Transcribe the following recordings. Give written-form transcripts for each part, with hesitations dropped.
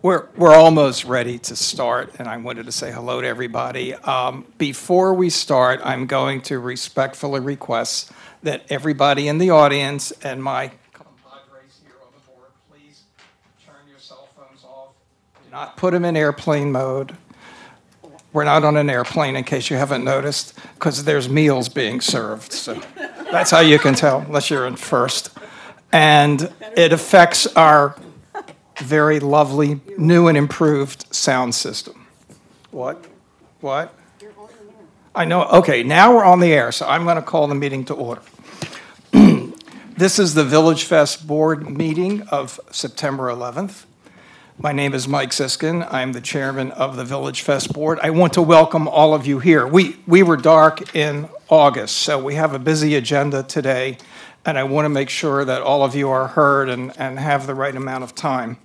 We're almost ready to start, and I wanted to say hello to everybody. Before we start, I'm going to respectfully request that everybody in the audience and my compadres here on the board, please turn your cell phones off. Do not put them in airplane mode. We're not on an airplane, in case you haven't noticed, because there's meals being served. So that's how you can tell, unless you're in first. And it affects our very lovely, new and improved sound system. What? I know. Okay, now we're on the air, so I'm going to call the meeting to order. This is the VillageFest board meeting of September 11th. My name is Mike Siskin. I'm the chairman of the VillageFest board. I want to welcome all of you here. We were dark in August, so we have a busy agenda today, and I want to make sure that all of you are heard and have the right amount of time.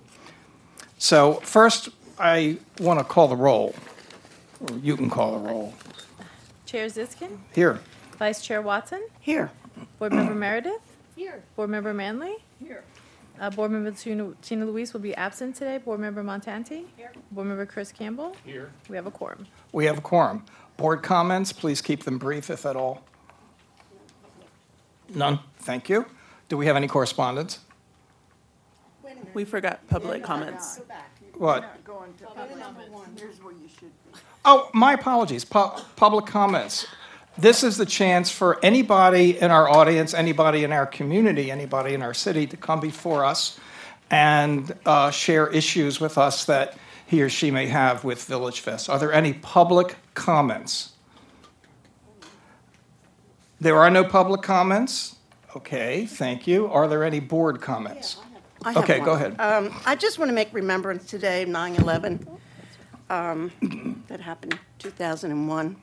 So first, I want to call the roll, or you can call the roll. Chair Ziskin? Here. Vice Chair Watson? Here. Board Member Meredith? Here. Board Member Manley? Here. Board Member Tina Luis will be absent today. Board Member Montanti? Here. Board Member Chris Campbell? Here. We have a quorum. We have a quorum. Board comments, please keep them brief, if at all. None? Thank you. Do we have any correspondence? We forgot public comments. What? Here's where you should be. Oh, my apologies. Public comments. This is the chance for anybody in our audience, anybody in our community, anybody in our city to come before us and share issues with us that he or she may have with VillageFest. Are there any public comments? There are no public comments? Okay, thank you. Are there any board comments? I have Okay, one. go ahead. I just want to make remembrance today, 9/11, that happened in 2001,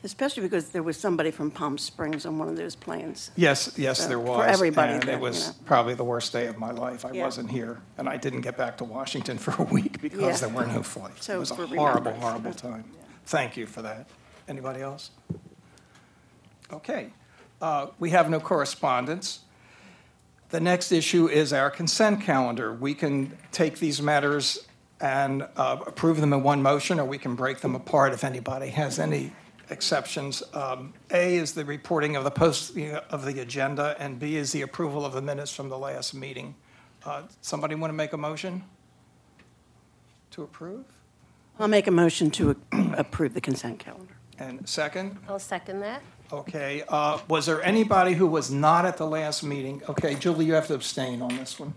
especially because there was somebody from Palm Springs on one of those planes. Yes, So, there was. for everybody And there, it was you know. probably the worst day of my life. I Yeah. wasn't here, and I didn't get back to Washington for a week because Yeah. there were no flights. So It was a for horrible, remembrance. horrible time. Thank you for that. Anybody else? Okay. We have no correspondence. The next issue is our consent calendar. We can take these matters and approve them in one motion, or we can break them apart if anybody has any exceptions. A is the reporting of the posting of the agenda, and B is the approval of the minutes from the last meeting. Somebody want to make a motion to approve? I'll make a motion to approve the consent calendar. And second? I'll second that. Okay, was there anybody who was not at the last meeting? Okay, Julie, you have to abstain on this one.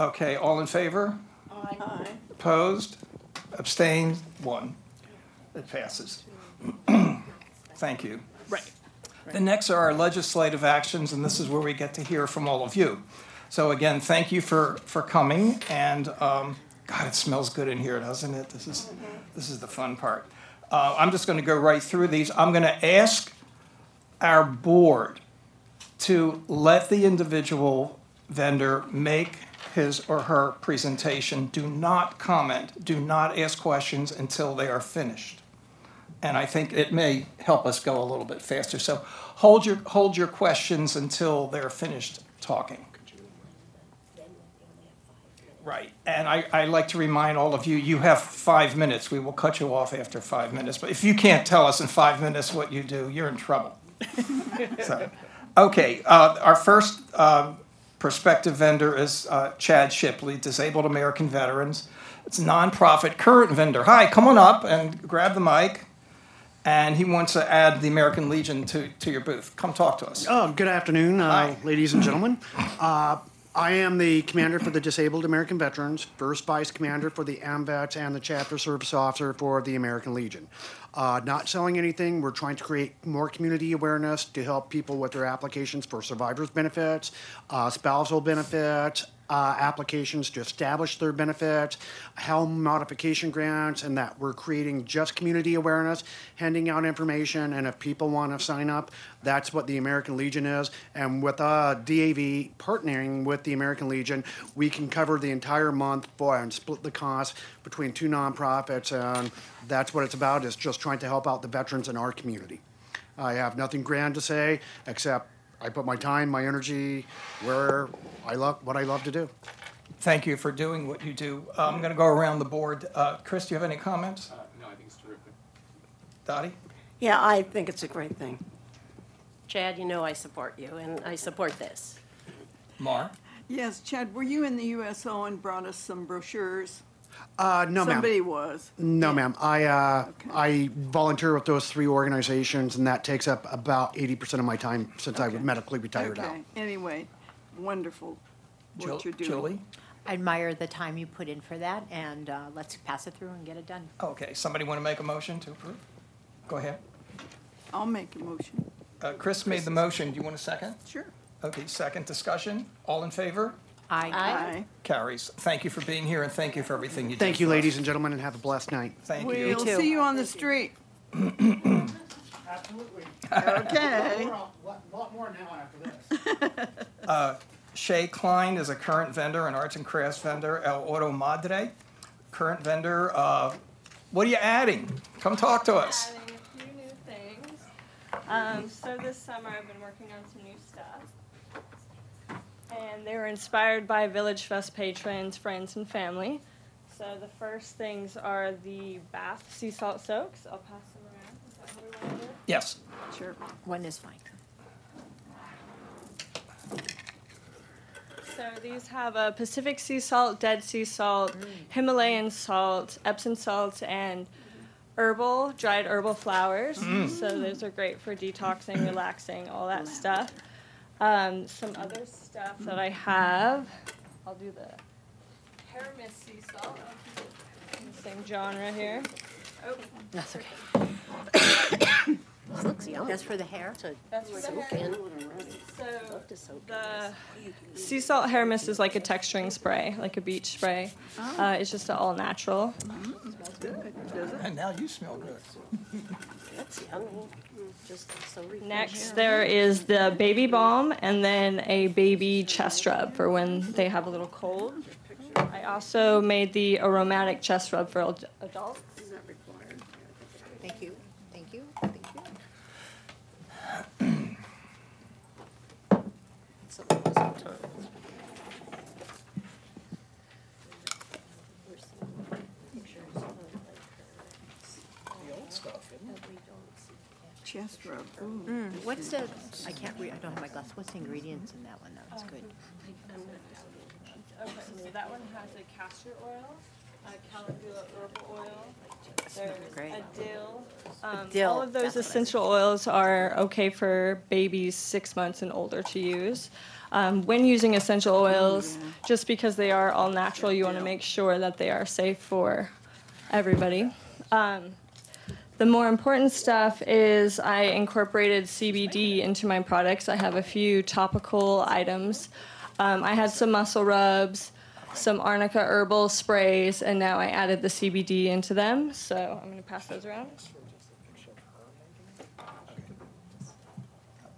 Okay, all in favor? Aye. Opposed? Abstained? 1. It passes. Thank you. Right. The next are our legislative actions, and this is where we get to hear from all of you. So again, thank you for coming, and God, it smells good in here, doesn't it? This is the fun part. I'm just going to go right through these. I'm going to ask our board to let the individual vendor make his or her presentation. Do not comment, do not ask questions until they are finished. And I think it may help us go a little bit faster. So hold your questions until they're finished talking. Right, and I like to remind all of you, you have 5 minutes. We will cut you off after 5 minutes. But if you can't tell us in 5 minutes what you do, you're in trouble. So, okay, our first prospective vendor is Chad Shipley, Disabled American Veterans. It's a nonprofit current vendor. Hi, come on up and grab the mic. And he wants to add the American Legion to your booth. Come talk to us. Oh, good afternoon, Hi. ladies and gentlemen. I am the commander for the Disabled American Veterans, first vice commander for the AMVET, and the chapter service officer for the American Legion. Not selling anything. We're trying to create more community awareness to help people with their applications for survivors benefits, spousal benefits, applications to establish their benefits, home modification grants, and that we're creating just community awareness, handing out information, and if people want to sign up, that's what the American Legion is. And with DAV partnering with the American Legion, we can cover the entire month and split the cost between two nonprofits, and that's what it's about, is just trying to help out the veterans in our community. I have nothing grand to say, except I put my time, my energy where what I love to do. thank you for doing what you do. I'm going to go around the board. Chris, do you have any comments? No, I think it's terrific. Dottie? Yeah, I think it's a great thing. Chad, you know I support you, and I support this. Mar? Yes, Chad, were you in the USO and brought us some brochures? No, ma'am. Somebody was. No, ma'am. I volunteer with those 3 organizations, and that takes up about 80% of my time since I was medically retired out. Okay, anyway, wonderful what you're doing. Julie? I admire the time you put in for that, and let's pass it through and get it done. Okay, somebody want to make a motion to approve? Go ahead. I'll make a motion. Chris made the motion. Do you want a second? Sure. Okay, second discussion. All in favor? Aye. Carries. Thank you for being here, and thank you for everything you do. Thank you, for us. ladies and gentlemen, and have a blessed night. Thank you. We'll too. see you on the street. Absolutely. Okay. A lot more now after this. Shay Klein is a current vendor, an arts and crafts vendor, El Oro Madre. Current vendor. What are you adding? Come talk to us. Adding a few new things. So this summer I've been working on some new stuff. And they were inspired by VillageFest patrons, friends, and family. So the first things are the bath sea salt soaks. I'll pass them around. Is that what we want to do? Yes. Sure. One is fine. So these have a Pacific sea salt, Dead Sea salt, Himalayan salt, Epsom salt, and dried herbal flowers. So those are great for detoxing, relaxing, all that stuff. Some other stuff that I have, I'll do the Hermes sea salt. In the same genre here. Oh, That's okay. This looks yummy. That's for the hair? that's for the Soak hair. in. So Love to soak in the sea salt Hermes is like a texturing spray, like a beach spray. It's just all natural. And now you smell good. That's yummy. Just so refreshing. Next, there is the baby balm and then a baby chest rub for when they have a little cold. I also made the aromatic chest rub for adults. Thank you. Thank you. Thank you. So that was on time. We're seeing pictures of, The old stuff, isn't it? Chest rub. Ooh. What's the, I can't read, I don't have my glasses. What's the ingredients in that one? That was good. Okay, so that one has a castor oil, a calendula herbal oil. There's Great. a dill. dill, All of those that's what I essential oils are okay for babies 6 months and older to use. When using essential oils, just because they are all natural, you want to make sure that they are safe for everybody. The more important stuff is I incorporated CBD into my products. I have a few topical items. I had some muscle rubs, some arnica herbal sprays, and now I added the CBD into them. So I'm going to pass those around.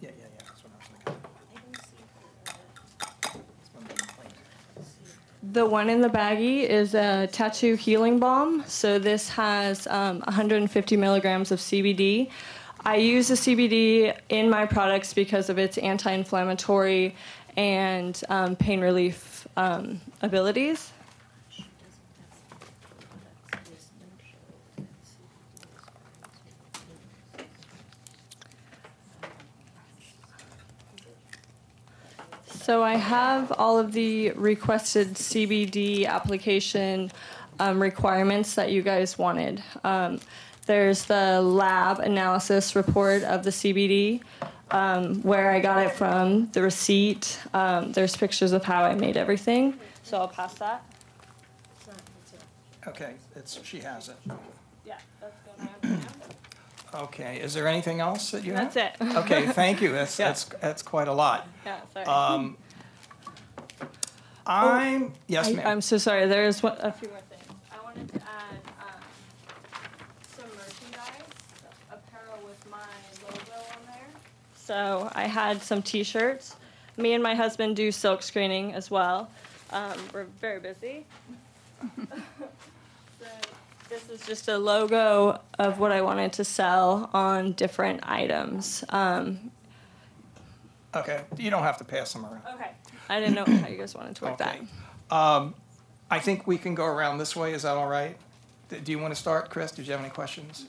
Yeah, that's what I was thinking. The one in the baggie is a tattoo healing balm. So this has 150 milligrams of CBD. I use the CBD in my products because of its anti-inflammatory and pain relief abilities. So I have all of the requested CBD application requirements that you guys wanted. There's the lab analysis report of the CBD, where I got it from, the receipt. There's pictures of how I made everything. So I'll pass that. Okay, she has it. Yeah, that's going around now. Okay, is there anything else that you have? That's it. Okay, thank you. That's Yeah. that's quite a lot. Yeah, sorry. Yes, ma'am. I'm so sorry. There's a few more things. I wanted to add some merchandise, apparel with my logo on there. So I had some T-shirts. Me and my husband do silk screening as well. We're very busy. So this is just a logo of what I wanted to sell on different items. Okay, you don't have to pass them around. Okay. I didn't know how you guys wanted to work Okay. that. I think we can go around this way. Is that all right? Do you want to start, Chris? Did you have any questions?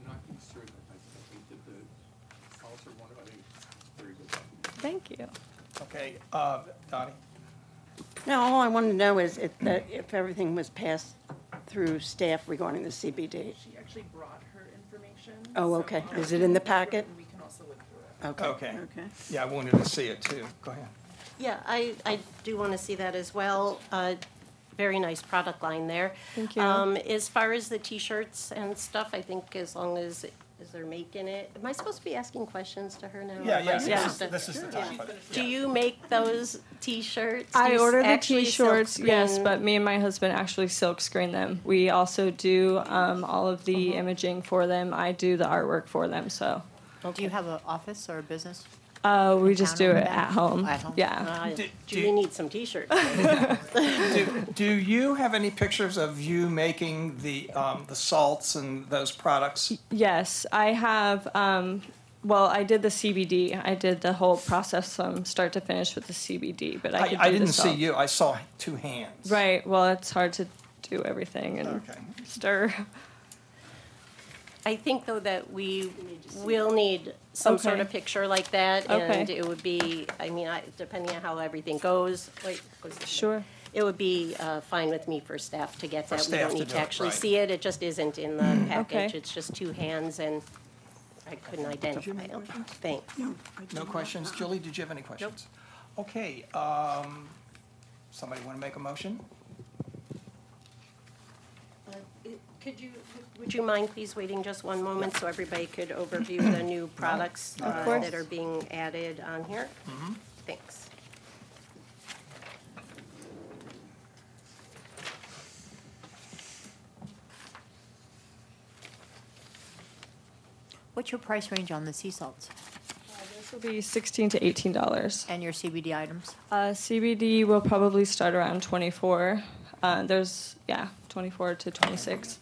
Not concerned. I think that the salts are wonderful. I think it's very good. Thank you. Okay, Dottie? No, all I wanted to know is if everything was passed through staff regarding the CBD. She actually brought her information. Oh, so, okay. Is it in the packet? We can also look through it. Okay. Okay. Okay. Yeah, I wanted to see it too. Go ahead. Yeah, I do want to see that as well. Very nice product line there. Thank you. As far as the T-shirts and stuff, I think as long as they're making it, am I supposed to be asking questions to her now? Yeah, Or am I yeah, supposed to- this is the time. Do you make those T-shirts? Do I you order the actually T-shirts, yes, silkscreen- but me and my husband actually silk screen them. We also do all of the imaging for them. I do the artwork for them, so Do you have an office or a business? we just do Counter it that? at home. At home? Yeah. Julie needs some T-shirts. Do you have any pictures of you making the salts and those products? Yes, I have. Well, I did the CBD. I did the whole process from start to finish with the CBD, but I could I do the didn't see salt. you. I saw two hands. Right. Well, it's hard to do everything and Okay. stir. I think, though, that we will need some sort Okay. of picture like that. Okay. And it would be, I mean, depending on how everything goes, Sure. it would be fine with me for staff to get For that. We staff don't to need do to it, actually right. see it. It just isn't in the package. Okay. It's just two hands, and I couldn't identify them. Thanks. No questions? Julie, did you have any questions? Okay, somebody want to make a motion? Would you mind please waiting just one moment so everybody could overview the new products Of course. that are being added on here? Thanks. What's your price range on the sea salts This will be $16 to $18. and your CBD items? CBD will probably start around 24. There's 24 to 26.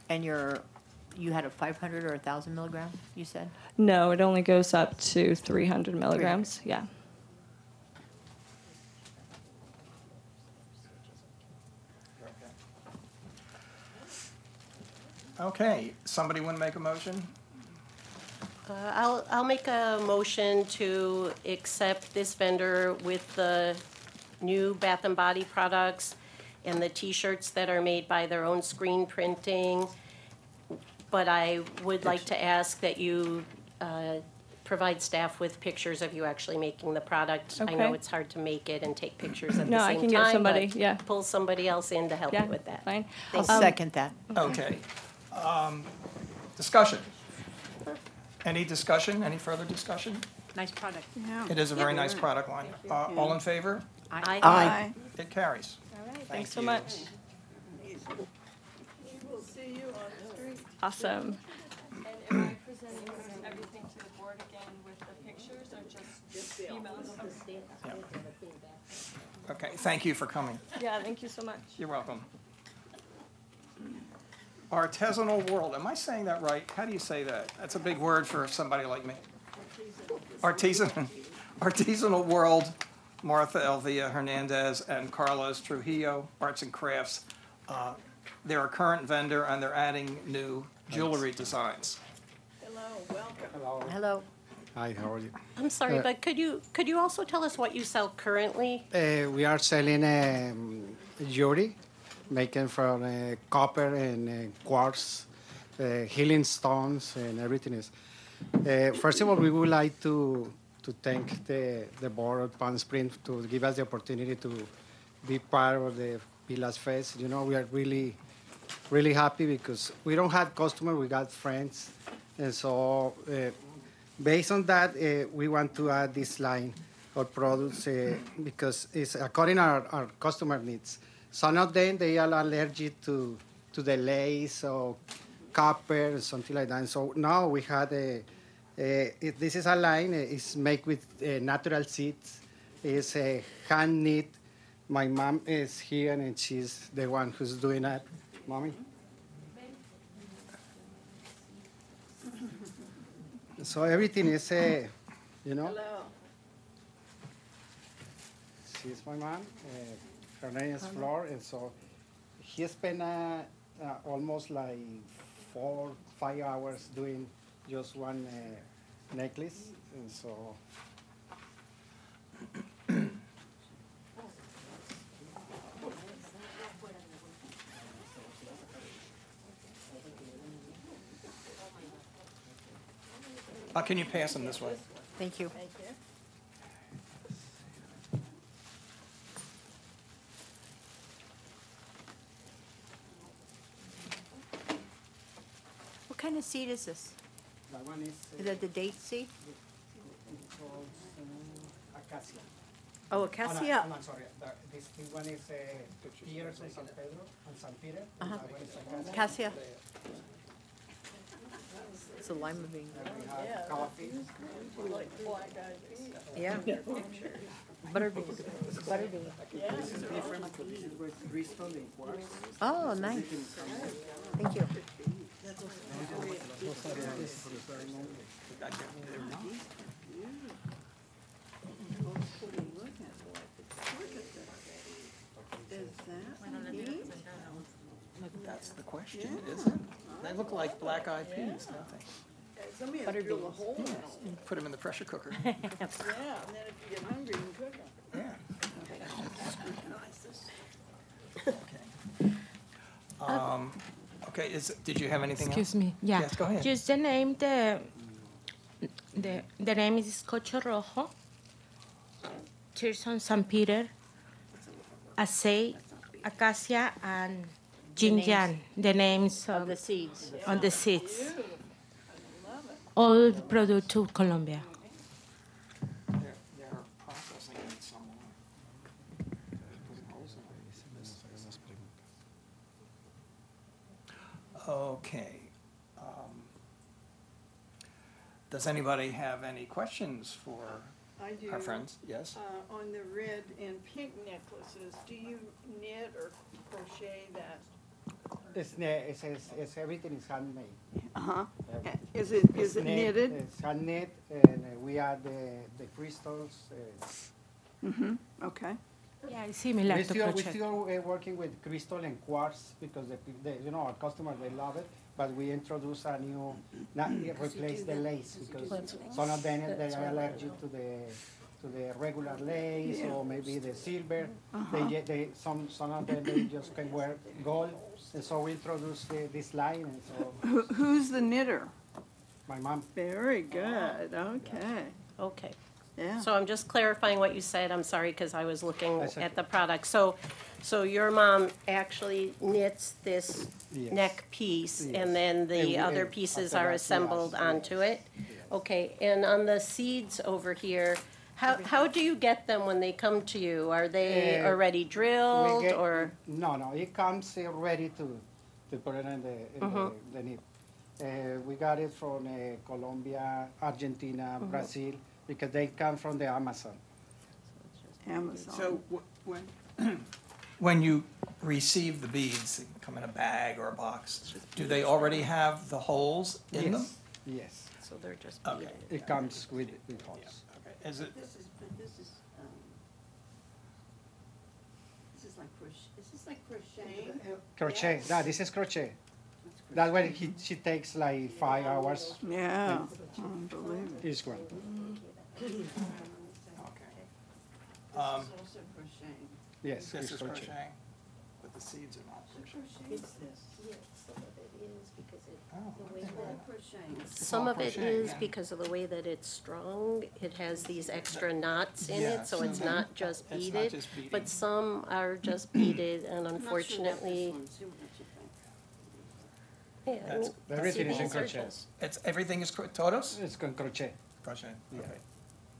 And you had a 500 or 1,000 milligram, you said? No, it only goes up to 300 milligrams. Yeah. Okay, somebody want to make a motion? I'll make a motion to accept this vendor with the new Bath and Body products and the T-shirts that are made by their own screen printing. But I would like to ask that you provide staff with pictures of you actually making the product. I know Okay. it's hard to make it and take pictures at No, the I same can get time, somebody, but yeah. pull somebody else in to help Yeah. you with that. Fine. I'll Thanks. second that. Okay. Discussion. Any discussion? Any further discussion? Nice product. Yeah. It is a very nice product line. All in favor? Aye. Aye. It carries. All right. Thank Thanks so you. much. We'll see you on the street. Awesome. And am I presenting everything to the board again with the pictures or just emails? Okay, thank you for coming. Yeah, thank you so much. You're welcome. Artisanal world, am I saying that right? How do you say that? That's a big word for somebody like me. Artisanal world, Martha Elvia Hernandez and Carlos Trujillo, Arts and Crafts. They're a current vendor and they're adding new jewelry designs. Hello, welcome. Hello. Hi, how are you? I'm sorry, but could you also tell us what you sell currently? We are selling jewelry, making from copper and quartz, healing stones, and everything else. First of all, we would like to thank the board of Palm Springs to give us the opportunity to be part of the VillageFest. You know, we are really, really happy because we don't have customers, we got friends, and so. Based on that, we want to add this line of products because it's according to our customer needs. Some of them, they are allergic to the lace or copper or something like that. And so now we had this is a line, it's made with natural seeds. It's hand knit. My mom is here and she's the one who's doing that. Mommy? So everything is, you know. Hello. She's my mom. her name is Flor, and so he spent almost like 4-5 hours doing just one necklace, and so. Can you pass them this way? Thank you. What kind of seed is this? That one is Is that the date seed? called acacia. Oh, Oh, no, acacia. I'm sorry. This one is Peter San Pedro and San Peter. Uh-huh. That one is acacia. Acacia. It's a lima bean. We have coffee. Yeah. Butter bean. Butter bean. This is different because this is with crystal and quartz. Oh, nice. Thank you. That's the question, isn't it? They look like black-eyed peas, don't they? Somebody has to drill a hole in it. You put them in the pressure cooker. Yeah, and then if you get hungry, you can cook them. Yeah. Okay, did you have anything else? Excuse me. Yeah. Yes, go ahead. Just the name. The name is Cocho Rojo. Tirson San Peter. Acai, Acacia, and Jinjan. The names Of the seeds. on the seeds. All produced to Colombia. They're processing it somewhere. Okay. Does anybody have any questions for I do. our friends? Yes? On the red and pink necklaces, do you knit or crochet that? It's everything is handmade. Uh-huh. Yeah. Is it knitted? It's hand knit, and we add the crystals. Mm-hmm, okay. Yeah, it's similar We to still crochet. working with crystal and quartz because our customers they love it. But we introduce a new, not replace the lace because some of them they are allergic to the regular lace or maybe the silver. Some of them they just can wear gold, and so we introduce this line. And so Who's the knitter? my mom. Very good, okay. Okay. Yeah. So I'm just clarifying what you said. I'm sorry, because I was looking That's okay. at the product. So your mom actually knits this Yes. neck piece, Yes. and then the And other pieces after are that, assembled yes. onto it? Okay, and on the seeds over here, how do you get them when they come to you? Are they already drilled, or? No, it comes ready to put it in the knit. We got it from Colombia, Argentina, Brazil, because they come from the Amazon. Amazon. So when you receive the beads, they come in a bag or a box, do they already have the holes in them? Yes. So they're just Okay. beaded. It comes with holes. Okay. Is it, This is like crocheting? Crochet. Yes. This is crochet. That way she takes like 5 hours Yeah, unbelievable. each one. okay. Also crocheting. Yes, This it's is crochet. crocheting, but the seeds are not crocheting. Some of it crocheting, is yeah. because of the way that it's strung. It has these extra knots in it, so it's not just It's not beaded. just beading. But some are just beaded, and unfortunately, yeah. I That's- mean, Everything is in these are crochet. just- Everything is todos? It's con crochet. Crochet, Yeah. okay.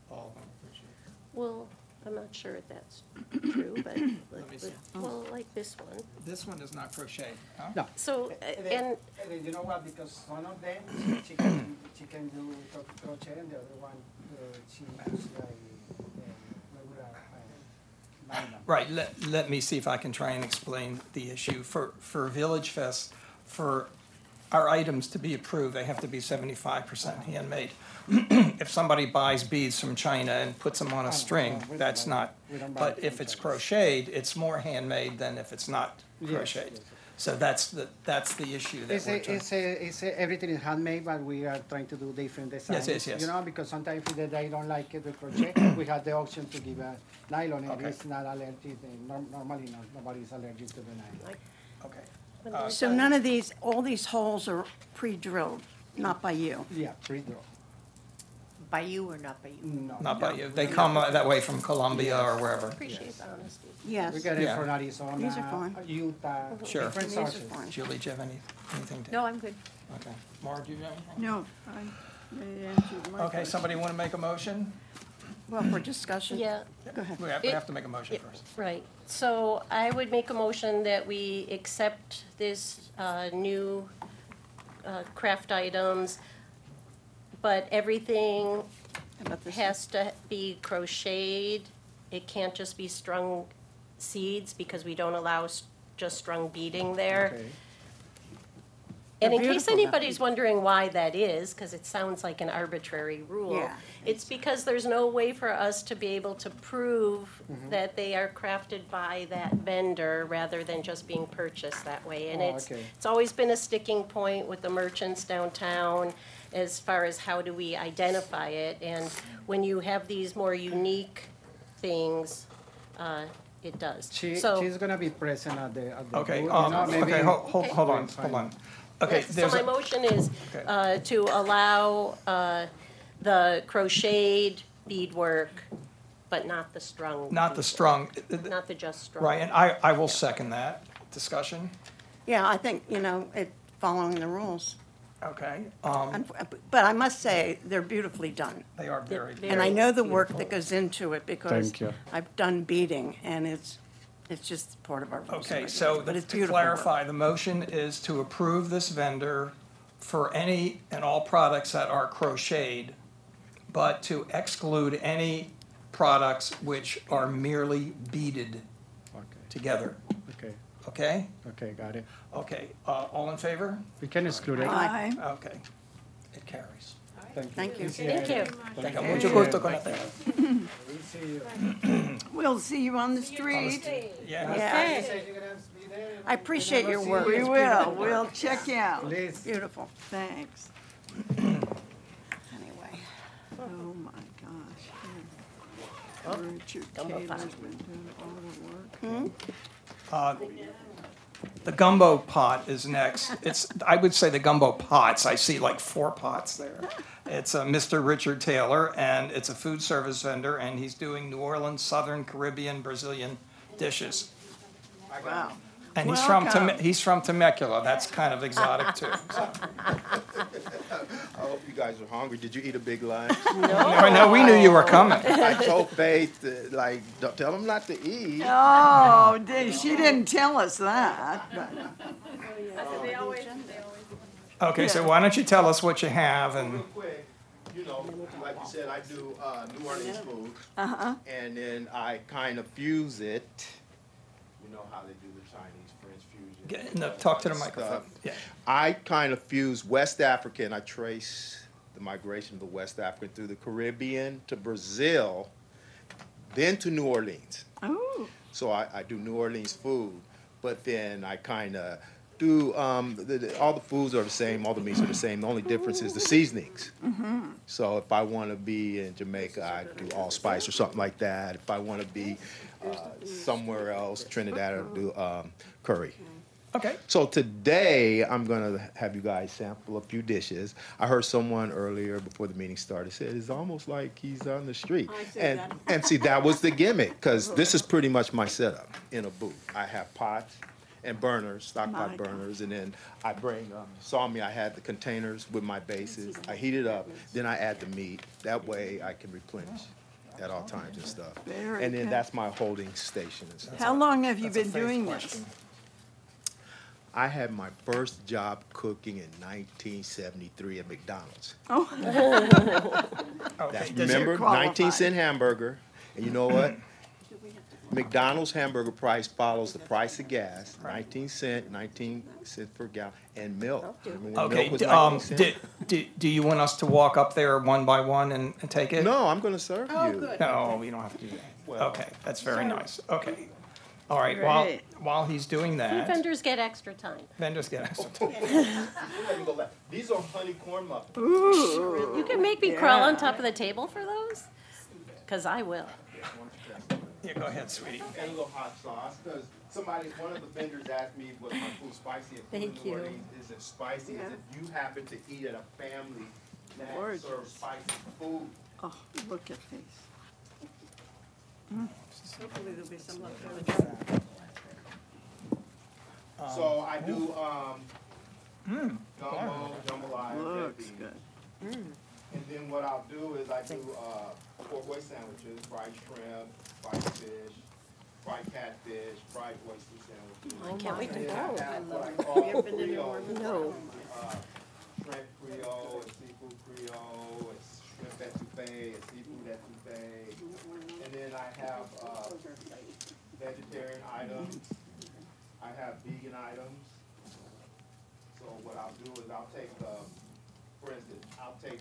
All of them crochet. Well, I'm not sure if that's true, but, me see. well, like this one. This one is not crochet, huh? No. So, And and, then you know what? Because one of them she can do crochet, and the other one she uses like regular nylon. Right, let me see if I can try and explain the issue. For VillageFest, for our items to be approved, they have to be 75% handmade. If somebody buys beads from China and puts them on a string, that's not, but if it's crocheted, it's more handmade than if it's not crocheted. So that's the issue that we're trying. Everything is handmade, but we are trying to do different designs. Yes. You know, because sometimes if they don't like it, the crochet, we have the option to give a nylon, and it's not allergic. Normally, nobody's allergic to the nylon. Okay. So none of these, all these holes are pre-drilled, not by you? Yeah, pre-draw. By you or not by you? No. Not by you. They come that way from Colombia or wherever. Appreciate the honesty. Yes. We get it Yeah. from Arizona, These are fine. Utah, Sure. different These are sources. fine. Julie, do you have anything to? No, I'm good. Okay. Maura, do you have anything? No, they answered my Okay, question. somebody want to make a motion? Well, for discussion? Yeah. Go ahead. We have to make a motion first. Right. So I would make a motion that we accept this new craft items, but everything About this? has to be crocheted. It can't just be strung seeds because we don't allow just strung beading there. Okay. And in They're case beautiful, though. anybody's wondering why that is, because it sounds like an arbitrary rule, Yeah. it's because there's no way for us to be able to prove that they are crafted by that vendor rather than just being purchased that way. And Oh, okay. it's always been a sticking point with the merchants downtown as far as how do we identify it. And when you have these more unique things, it does. So- She's gonna be present at the Okay, booth, you know, maybe. okay, hold on, Fine. hold on. Okay, Yes, so there's my a, motion is Okay. to allow the crocheted beadwork, but not the strung. not the beadwork. strung, Not the just strung. right, and I will second that. Discussion? Yeah, I think, following the rules. Okay, But I must say, they're beautifully done. they are very, And I know the work that goes into it because Thank you. I've done beading, and it's just part of our rules. and okay, regulations, so but it's to beautiful work. clarify, the motion is to approve this vendor for any and all products that are crocheted, but to exclude any products which are merely beaded Okay, together, okay, okay? okay, got it. Okay, all in favor? We can exclude it. Aye. Okay, it carries. Thank you. Thank you. Tenga mucho gusto con la tela. We'll see you. We'll see you on the street. Yeah. Yeah, You said you're gonna be there. I appreciate your work. We It's will, beautiful work. we'll check you out. Please. Beautiful. Thanks. Anyway, Oh, my gosh. Oh, Richard gumbo Taylor's pot. been doing all the work. The gumbo pot is next. I would say the gumbo pots. I see like 4 pots there. It's Mr. Richard Taylor, and it's a food service vendor, and he's doing New Orleans, Southern Caribbean, Brazilian dishes. Wow. And Welcome. he's from Temecula. That's kind of exotic too. So. I hope you guys are hungry. Did you eat a big lunch? No, we knew you were coming. I told Faith, don't tell them not to eat. Oh, she didn't tell us that. but- Okay, so why don't you tell us what you have and. Real quick, like you said, I do New Orleans food. And then I kind of fuse it. You know how they do the Chinese French fusion. Talk to the stuff. microphone. Yeah. I kind of fuse West Africa, and I trace the migration of the West African through the Caribbean to Brazil, then to New Orleans. Oh, So I do New Orleans food, but then I kind of do, all the foods are the same, all the meats are the same. The only difference is the seasonings. So if I want to be in Jamaica, I do allspice or something like that. If I want to be somewhere else, Trinidad, I do curry. Okay. So today, I'm going to have you guys sample a few dishes. I heard someone earlier before the meeting started said it's almost like he's on the street. I said that. And see, that was the gimmick, because this is pretty much my setup in a booth. I have pots and burners, stock My pot God. burners, and then I bring, saw me, I had the containers with my bases. I heat it up, then I add the meat. That way I can replenish at all times and stuff. Very And then good. that's my holding station and stuff. how long have you That's a been faith doing question. this? I had my first job cooking in 1973 at McDonald's. Oh, Okay. That's, Does remember, qualified. 19-cent hamburger. And you know what? McDonald's hamburger price follows the price of gas, 19 cents per gallon, and milk. Remember when Okay, milk was 19 cents? do you want us to walk up there one by one and take it? No, I'm gonna serve Oh, you. good. No, you don't have to do that. Well- Okay, that's very nice. Okay. All right, Great. while he's doing Food that, vendors get extra time. vendors get extra. These are honey corn muffins. Ooh. You can make me crawl on top of the table for those? Because I will. Yeah, go ahead, sweetie. And a little hot sauce, because one of the vendors asked me, was my food spicy? And Thank food in New you. Orleans isn't spicy, is if you happen to eat at a family that Gorgeous. serves spicy food. Oh, look at these. Hopefully there'll be some left over. So I do, gumbo, jambalaya, red Looks beans. good. And then what I'll do is I do, four-way sandwiches, fried shrimp, fried fish, fried catfish, fried oyster sandwiches. I can't wait to And go. then I have what I Have call you ever been to New Creole, Orleans? No. shrimp Creole, and seafood Creole, and shrimp etouffee, and seafood etouffee. And then I have, vegetarian items, I have vegan items. So what I'll do is I'll take, for instance, I'll take,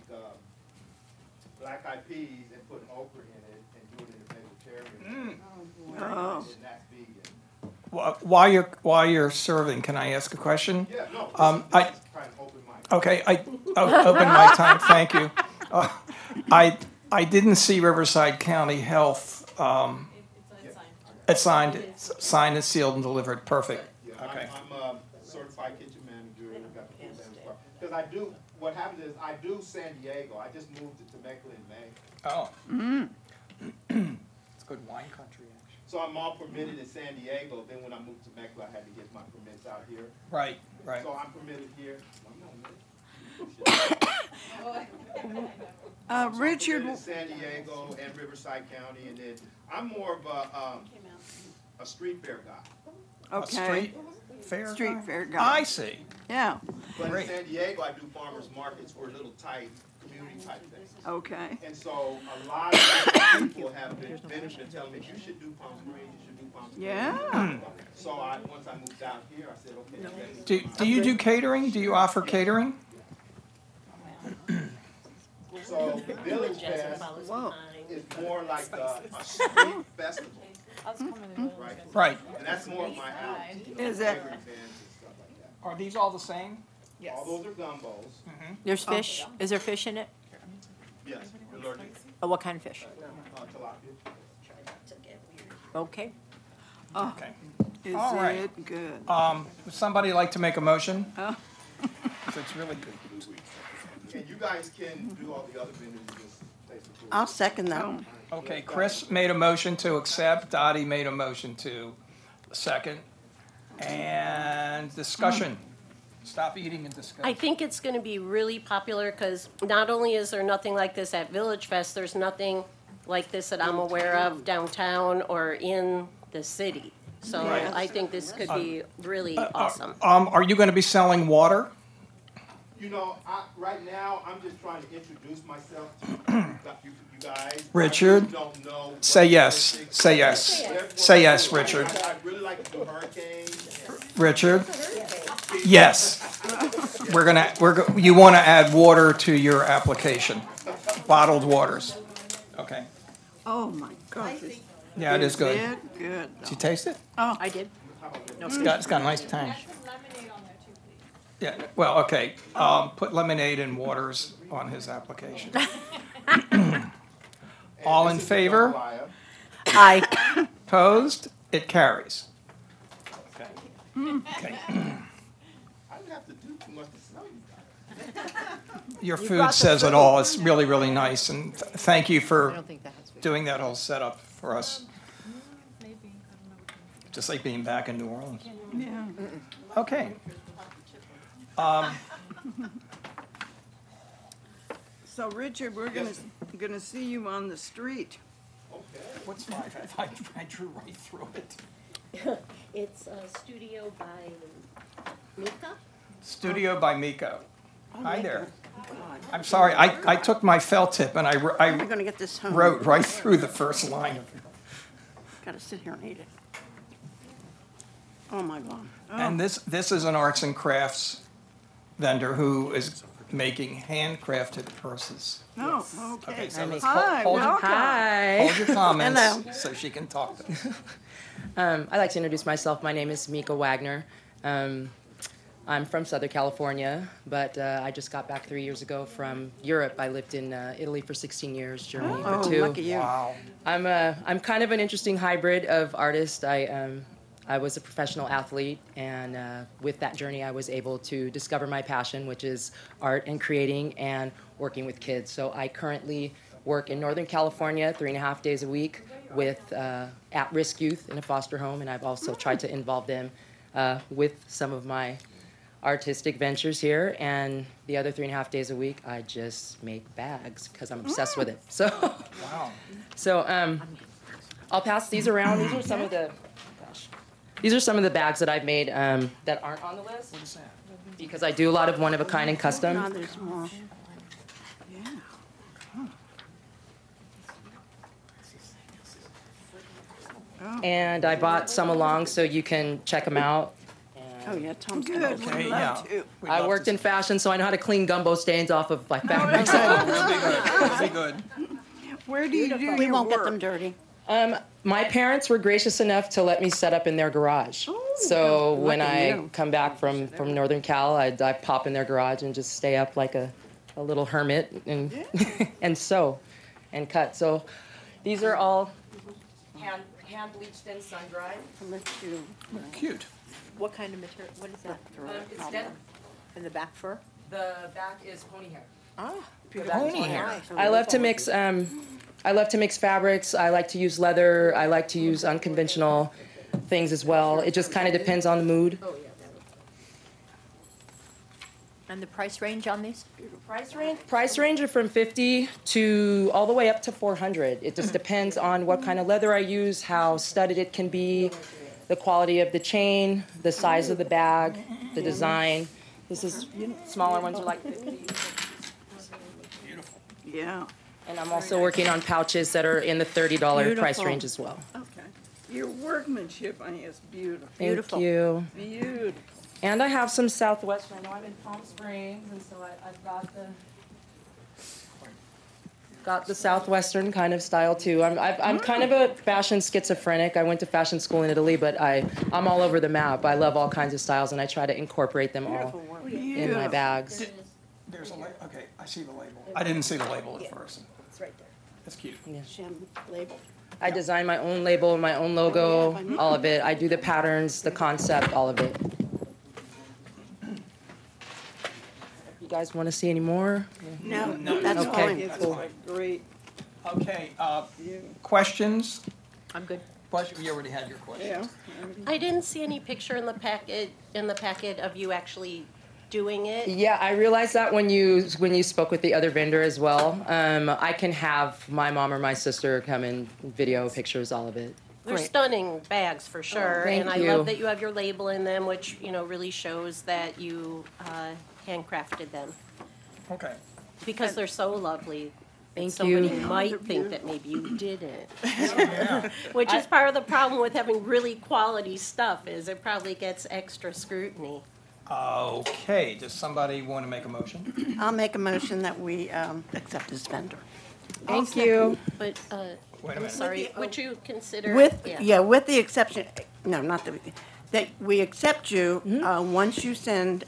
black eyed peas and put okra in it and do it in a vegetarian. Oh. And that's vegan. While you're serving, can I ask a question? Yeah, no, Um, this I- is kind of open mic. Okay, open my time, thank you. I didn't see Riverside County Health, it's signed and sealed and delivered, perfect. Yeah, Okay. I'm a certified kitchen manager, got the food manager. Because I do, what happens is, I do San Diego, I just moved to Temecula in May. Oh. It's good wine country, actually. So I'm all permitted in San Diego, then when I moved to Temecula, I had to get my permits out here. Right, right. So I'm permitted here. Richard, In San Diego and Riverside County, and then I'm more of a street fair guy. A okay. street fair guy? Street fair guy. I see. Yeah, But Great. in San Diego, I do farmers markets for little tight community type things. okay. And so a lot of people have been telling me, you should do Palm Springs, you should do Palm Springs. Yeah. So once I moved out here, I said, okay. Do you do catering? Do you offer catering? So VillageFest Whoa. is more like a street festival. Right. Right. And that's more of my alley. Is it? Events and stuff like that. Are these all the same? All those are gumbos. There's fish. Is there fish in it? Yes, allergic, Oh, what kind of fish? tilapia. Okay. Okay. Is All right. it good? Would somebody like to make a motion? Oh. 'Cause it's really good. And you guys can do all the other vendors and just taste the food. I'll second that. Okay, Chris made a motion to accept, Dottie made a motion to second. And discussion. Stop eating and discuss. I think it's going to be really popular because not only is there nothing like this at VillageFest, there's nothing like this that I'm aware of downtown or in the city. So Right. I think this could be really awesome. Are you gonna be selling water? You know, right now, I'm just trying to introduce myself to you guys. Richard, I really don't know what Say yes, specific- say yes. Therefore, Say yes, Richard. I'd really like to do hurricanes. Richard? Yes. You wanna add water to your application, bottled waters. Okay. Oh, my gosh. Yeah, it is good. It good. Did you taste it? Oh, I did. It's got a nice tang. Yeah, well, okay, put lemonade and waters on his application. All in favor? Aye. Opposed? It carries. Okay. Okay. I didn't have to do too much to smell you guys. Your brought food the says it food. all. It's really, really nice, and thank you I for don't think that has to be. doing that whole setup for us. Just like being back in New Orleans. yeah. Okay. So, Richard, we're gonna see you on the street. What's 5? I drew right through it. It's a studio by Mika. Studio by Miko. Hi there. I'm sorry, I took my felt tip and I'm I gonna get this home. wrote right through the first line of it. Gotta sit here and eat it. Oh, my God. And this is an arts and crafts vendor who is making handcrafted purses. No, okay. Okay, so let's Hi, hold your, welcome. hold your comments Hello. so she can talk to us. I'd like to introduce myself. My name is Mika Wagner. I'm from Southern California, but I just got back 3 years ago from Europe. I lived in Italy for 16 years, Germany for 2. Lucky you. Wow. I'm kind of an interesting hybrid of artist. I was a professional athlete, and with that journey, I was able to discover my passion, which is art and creating and working with kids. So I currently work in Northern California 3.5 days a week with at-risk youth in a foster home, and I've also tried to involve them with some of my artistic ventures here. And the other 3.5 days a week, I just make bags because I'm obsessed with it. So, Wow. so I'll pass these around. These are some of the, these are some of the bags that I've made that aren't on the list. What is that? Because I do a lot of one-of-a-kind and No, custom. there's more. And I bought some along so you can check them out. Oh, yeah, Tom's Good, gonna Okay, we'd yeah. love to. We'd I love worked to in fashion, so I know how to clean gumbo stains off of like fabrics. Really good. Really good. Where do you do We your won't get work? them dirty. My parents were gracious enough to let me set up in their garage. So when lucky I you. come back from Northern Cal, I pop in their garage and just stay up like a little hermit and and sew and cut. So these are all hand bleached and sun dried. Cute. What kind of material, what is that? It's denim. In the back fur? The back is pony hair. Ah, Pony hair. I love to mix. I love to mix fabrics. I like to use leather. I like to use unconventional things as well. It just kind of depends on the mood. And the price range on these? Price range are from 50 to all the way up to 400. It just depends on what kind of leather I use, how studded it can be, the quality of the chain, the size of the bag, the design. This is smaller ones are like 50. Yeah. And I'm also working on pouches that are in the $30 price Beautiful. range as well. Okay. Your workmanship, I think, is beautiful. Thank you. Beautiful. And I have some Southwestern. I know I'm in Palm Springs, and so I've got the Southwestern kind of style too. I'm kind of a fashion schizophrenic. I went to fashion school in Italy, but I'm all over the map. I love all kinds of styles, and I try to incorporate them all in my bags. There's a label. Okay, I see the label. I didn't see the label at first. It's right there. That's cute. Shem label. I design my own label, my own logo, all of it. I do the patterns, the concept, all of it. You guys want to see any more? No, No, that's okay. fine. That's fine. Great. Okay, questions? I'm good. You already had your question. Yeah. I didn't see any picture in the packet of you actually doing it. Yeah, I realized that when you spoke with the other vendor as well. I can have my mom or my sister come and video pictures, all of it. They're Great. stunning bags for sure, Thank and I you. love that you have your label in them, which really shows that you handcrafted them Okay. because they're so lovely. Thank Somebody you. might think that maybe you didn't, which is part of the problem with having really quality stuff. Is it probably gets extra scrutiny. Okay, does somebody want to make a motion? I'll make a motion that we accept this vendor. Thank you. But Wait a I'm minute. sorry, would you consider With, with the exception, no, not that we accept you once you send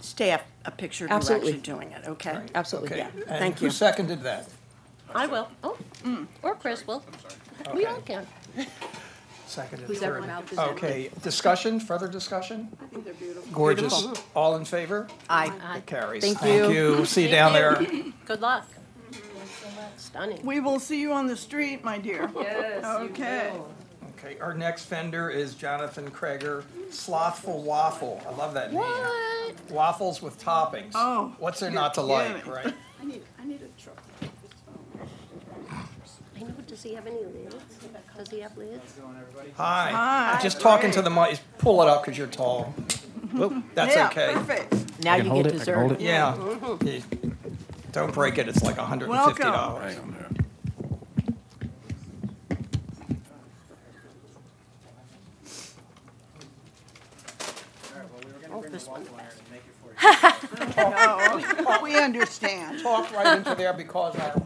staff a picture of you Absolutely. actually doing it, okay? Absolutely. Okay. Yeah, And thank who you. seconded that? I will. Oh, or Chris will. We all can. Seconded. Whose ever Cory. mouth is empty. Okay, discussion, further discussion? I think they're beautiful. Gorgeous. All in favor? Aye. It carries. Thank Thank you. you. See you down there. Good luck. Stunning. We will see you on the street, my dear. Yes. Okay. Okay, our next vendor is Jonathan Krager, Slothful Waffle. I love that name. What? Waffles with toppings. Oh, What's there you're not to like, kidding. right? I need a truck. I know. Does he have any lids? Does he have lids? Hi. Hi. Just talking to the mic. Pull it up because you're tall. That's Yeah, okay. perfect. Now you get dessert. Yeah. Don't break it. It's like $150. this one the best. No, we understand. Talk right into there because our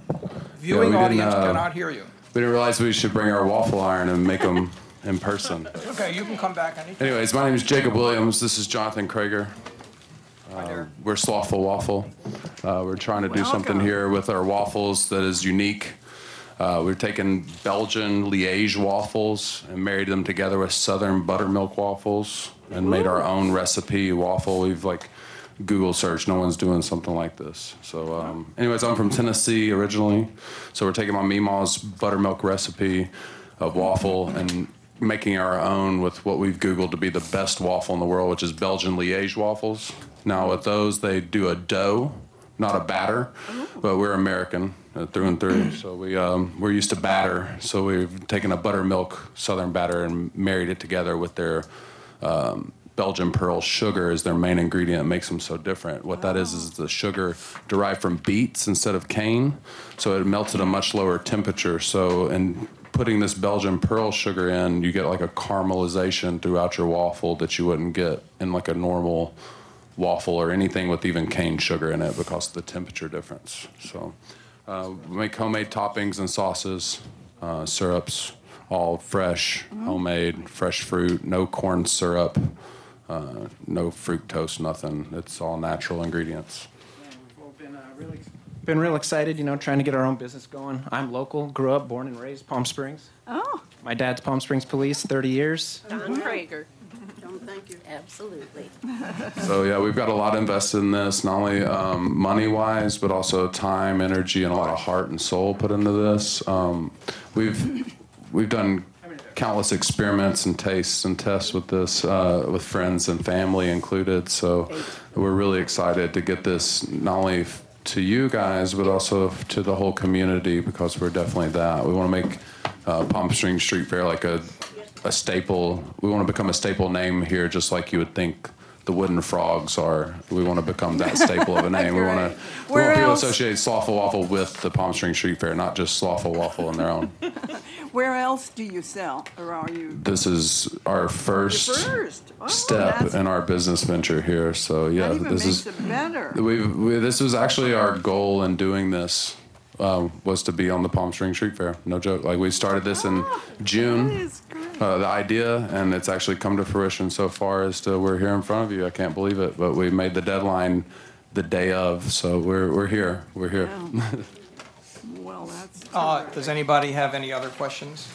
viewing we didn't, audience cannot hear you. We didn't realize we should bring our waffle iron and make them in person. Okay, you can come back anytime. Anyways, my name is Jacob Williams. This is Jonathan Krager. We're Slothful Waffle. We're trying to do something here with our waffles that is unique. We're taking Belgian Liège waffles and married them together with Southern buttermilk waffles and made our own recipe waffle. We've Google search. No one's doing something like this. So anyways, I'm from Tennessee originally. So we're taking my Meemaw's buttermilk recipe of waffle and making our own with what we've Googled to be the best waffle in the world, which is Belgian Liège waffles. Now with those, they do a dough, not a batter, but we're American through and through. So we're used to batter. So we've taken a buttermilk Southern batter and married it together with their Belgian pearl sugar is their main ingredient. It makes them so different. What that is the sugar derived from beets instead of cane. So it melts at a much lower temperature. So in putting this Belgian pearl sugar in, you get like a caramelization throughout your waffle that you wouldn't get in like a normal waffle or anything with even cane sugar in it because of the temperature difference. So we make homemade toppings and sauces, syrups, all fresh, homemade, fresh fruit, no corn syrup. No fructose, nothing. It's all natural ingredients. We've been real excited, trying to get our own business going. I'm local, grew up, born and raised Palm Springs. Oh. My dad's Palm Springs Police, 30 years. Don Krager. John, thank you. Absolutely. So yeah, we've got a lot invested in this, not only money-wise, but also time, energy, and a lot of heart and soul put into this. We've done countless experiments and tastes and tests with this, with friends and family included. So we're really excited to get this not only to you guys, but also to the whole community because we're definitely that. We want to make Palm Springs Street Fair like a staple. We want to become a staple name here, just like you would think the Wooden Frogs are. We want to become that staple of a name. We want people to associate Slothful Waffle with the Palm Springs Street Fair, not just Slothful Waffle on their own. Where else do you sell, or are you? This is our first step in our business venture here. So yeah, that even this makes is it better. This was actually our goal in doing this. Was to be on the Palm Springs Street Fair. No joke. We started this in June, the idea, and it's actually come to fruition so far as to we're here in front of you. I can't believe it, but we made the deadline the day of, so we're here. We're here. Wow. Well, that's. Does anybody have any other questions?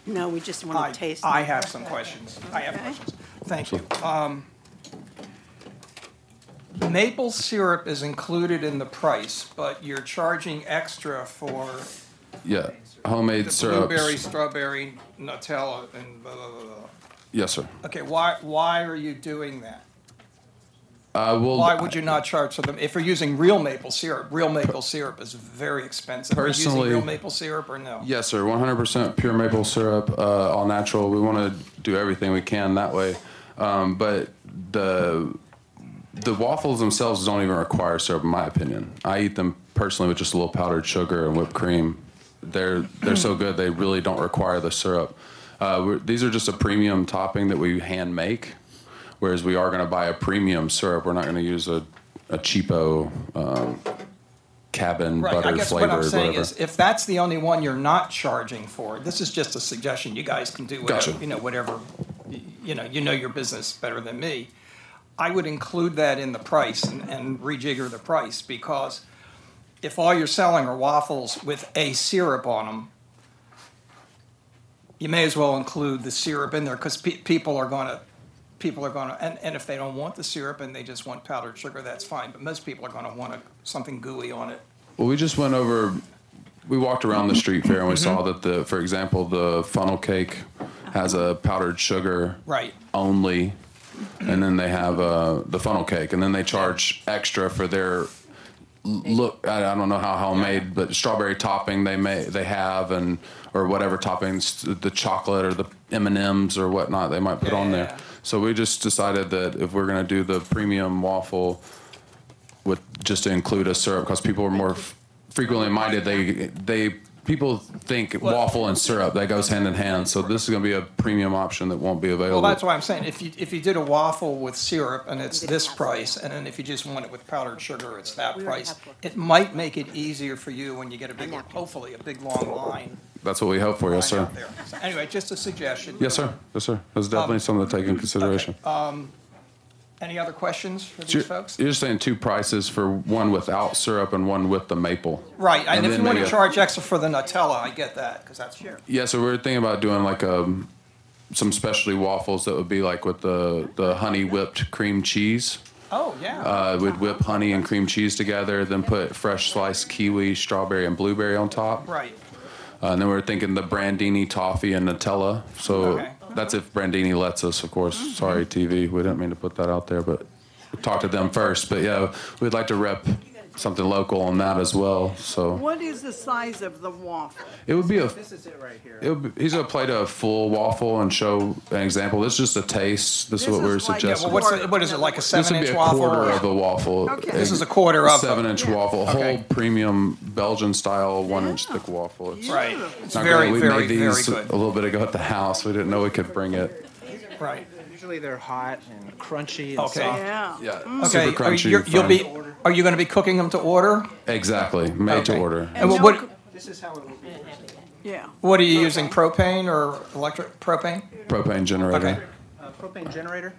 No, we just want to taste. I have some questions. I have questions. Thank you. Maple syrup is included in the price, but you're charging extra for homemade the syrups. blueberry, strawberry, Nutella, and blah, blah, blah, blah. Yes, sir. Okay, why are you doing that? Well, why would you not charge for them? If you're using real maple syrup is very expensive. Are you using Personally, real maple syrup or no? Yes, sir. 100% pure maple syrup, all natural. We want to do everything we can that way. But the waffles themselves don't even require syrup, in my opinion. I eat them personally with just a little powdered sugar and whipped cream. They're so good, they really don't require the syrup. These are just a premium topping that we hand make, whereas we are going to buy a premium syrup. We're not going to use a cheapo cabin butter I guess flavored, what I'm saying whatever. is, if that's the only one you're not charging for, this is just a suggestion. You guys can do whatever, Gotcha. Whatever, you know your business better than me. I would include that in the price and rejigger the price, because if all you're selling are waffles with a syrup on them, you may as well include the syrup in there, because people are going to, and if they don't want the syrup and they just want powdered sugar, that's fine. But most people are going to want something gooey on it. Well, we walked around the street fair and we saw that for example, the funnel cake has a powdered sugar only, and then they have the funnel cake, and then they charge extra for their look. I don't know how homemade, but strawberry topping they have, and or whatever toppings, the chocolate or the M&Ms or whatnot they might put on there. So we just decided that if we're going to do the premium waffle with just to include a syrup, because people are more frequently minded, they people think waffle and syrup, that goes hand in hand. So this is going to be a premium option that won't be available. Well, that's why I'm saying, if you did a waffle with syrup and it's this price, and then if you just want it with powdered sugar, it's that price, it might make it easier for you when you get a big, hopefully, a big, long line. That's what we hope for, yes, sir. out there. So anyway, just a suggestion. Yes, sir. Yes, sir. That's definitely something to take into consideration. Any other questions for these folks? You're just saying two prices for one without syrup and one with the maple. Right, and if then you want to maybe charge extra for the Nutella, I get that, because that's sure. Yeah, so we're thinking about doing like some specialty waffles that would be like with the honey whipped cream cheese. Oh, yeah. We'd whip honey and cream cheese together, then put fresh sliced kiwi, strawberry, and blueberry on top. Right. And then we're thinking the Brandini toffee and Nutella. So that's if Brandini lets us, of course. Sorry, TV. We didn't mean to put that out there, but talk to them first. But yeah, we'd like to rep something local on that as well. So What is the size of the waffle? it would be This is it right here. he's gonna plate a full waffle and show an example. This is just a taste. This is what we're suggesting. What is it, like a This would 7-inch be a waffle? quarter of a waffle. Okay. This is a quarter of 7-inch waffle, Okay. whole premium Belgian style 1-inch thick waffle. It's Right. It's not very, great. We very, made very these good. a little bit ago at the house. We didn't know we could bring it. Right. Usually they're hot and crunchy and Okay. soft. Yeah. Yeah, Okay, super crunchy. you'll be, are you going to be cooking them to order? Exactly, made to Okay. order. And what, This is how it will be. Yeah. what are you using, propane or electric, propane? Propane generator. Okay. Propane generator.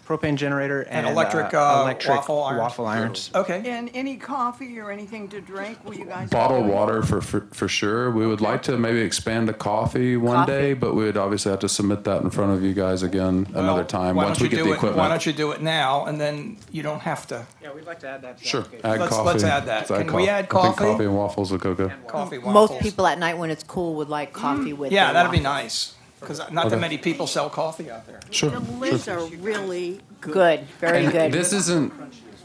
Propane generator And and electric, waffle irons. waffle irons. Okay. And any coffee or anything to drink, will you guys? Bottled water for sure. We would like to maybe expand to coffee one day, but we would obviously have to submit that in front of you guys again another time Why once don't we you get the do it- equipment. Why don't you do it now, and then you don't have to. Yeah, we'd like to add that to the Sure, application. add Let's- coffee. let's add that. Let's Can we add I think coffee? coffee and waffles would go good. Coffee, waffles. Most people at night when it's cool would like coffee with Yeah, their that'd be waffle. nice, because not that many people sell coffee out there. Sure. The lids are really good. Good, very And good. this isn't.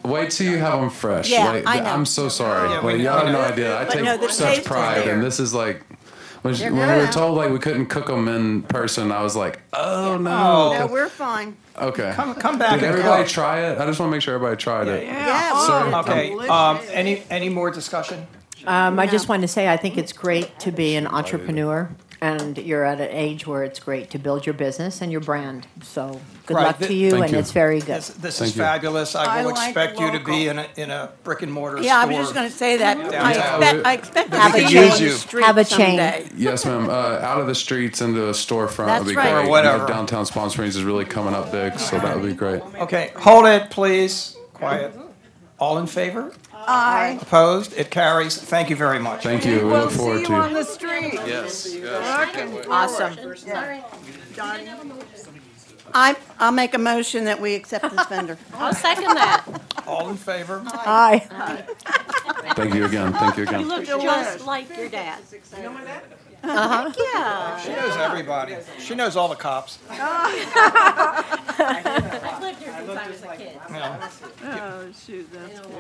Wait till you have them fresh. Yeah, like, I know. I'm so sorry. Yeah, we like, know. y'all have no idea. I But take no, the such taste is pride, there. and this is like. When They're we were good. told like we couldn't cook them in person, I was like, oh no. No, we're fine. Okay. Come back Did and everybody cook. try it? I just want to make sure everybody tried it. Yeah, Oh, Okay, delicious. any more discussion? I just wanted to say, I think it's great to be an entrepreneur, and you're at an age where it's great to build your business and your brand. So good Right, luck to th- you, Thank and you. it's very good. This Thank is you. fabulous. I I will like expect you to be local. in a brick and mortar store. Yeah, I was just going to say that. Downtown. I expect to Have see a you on chain. the street Have a chain. someday. Yes, ma'am. Out of the streets into a storefront That's would be right. great. Or whatever. You know, downtown Palm Springs is really coming up big, so that would be great. Okay, hold it, please. Quiet. All in favor? Aye. Opposed? It carries. Thank you very much. Thank you. We We'll look see forward you to on you. the street. Yes. Looking Awesome. forward. Yeah. Donnie? I'll make a motion that we accept this vendor. I'll second that. All in favor? Aye. Thank you again. Thank you again. You look just like your dad. Uh-huh. Yeah. She knows everybody. She knows all the cops. I've lived here since I was a kid. Yeah. Oh, shoot, that's cute.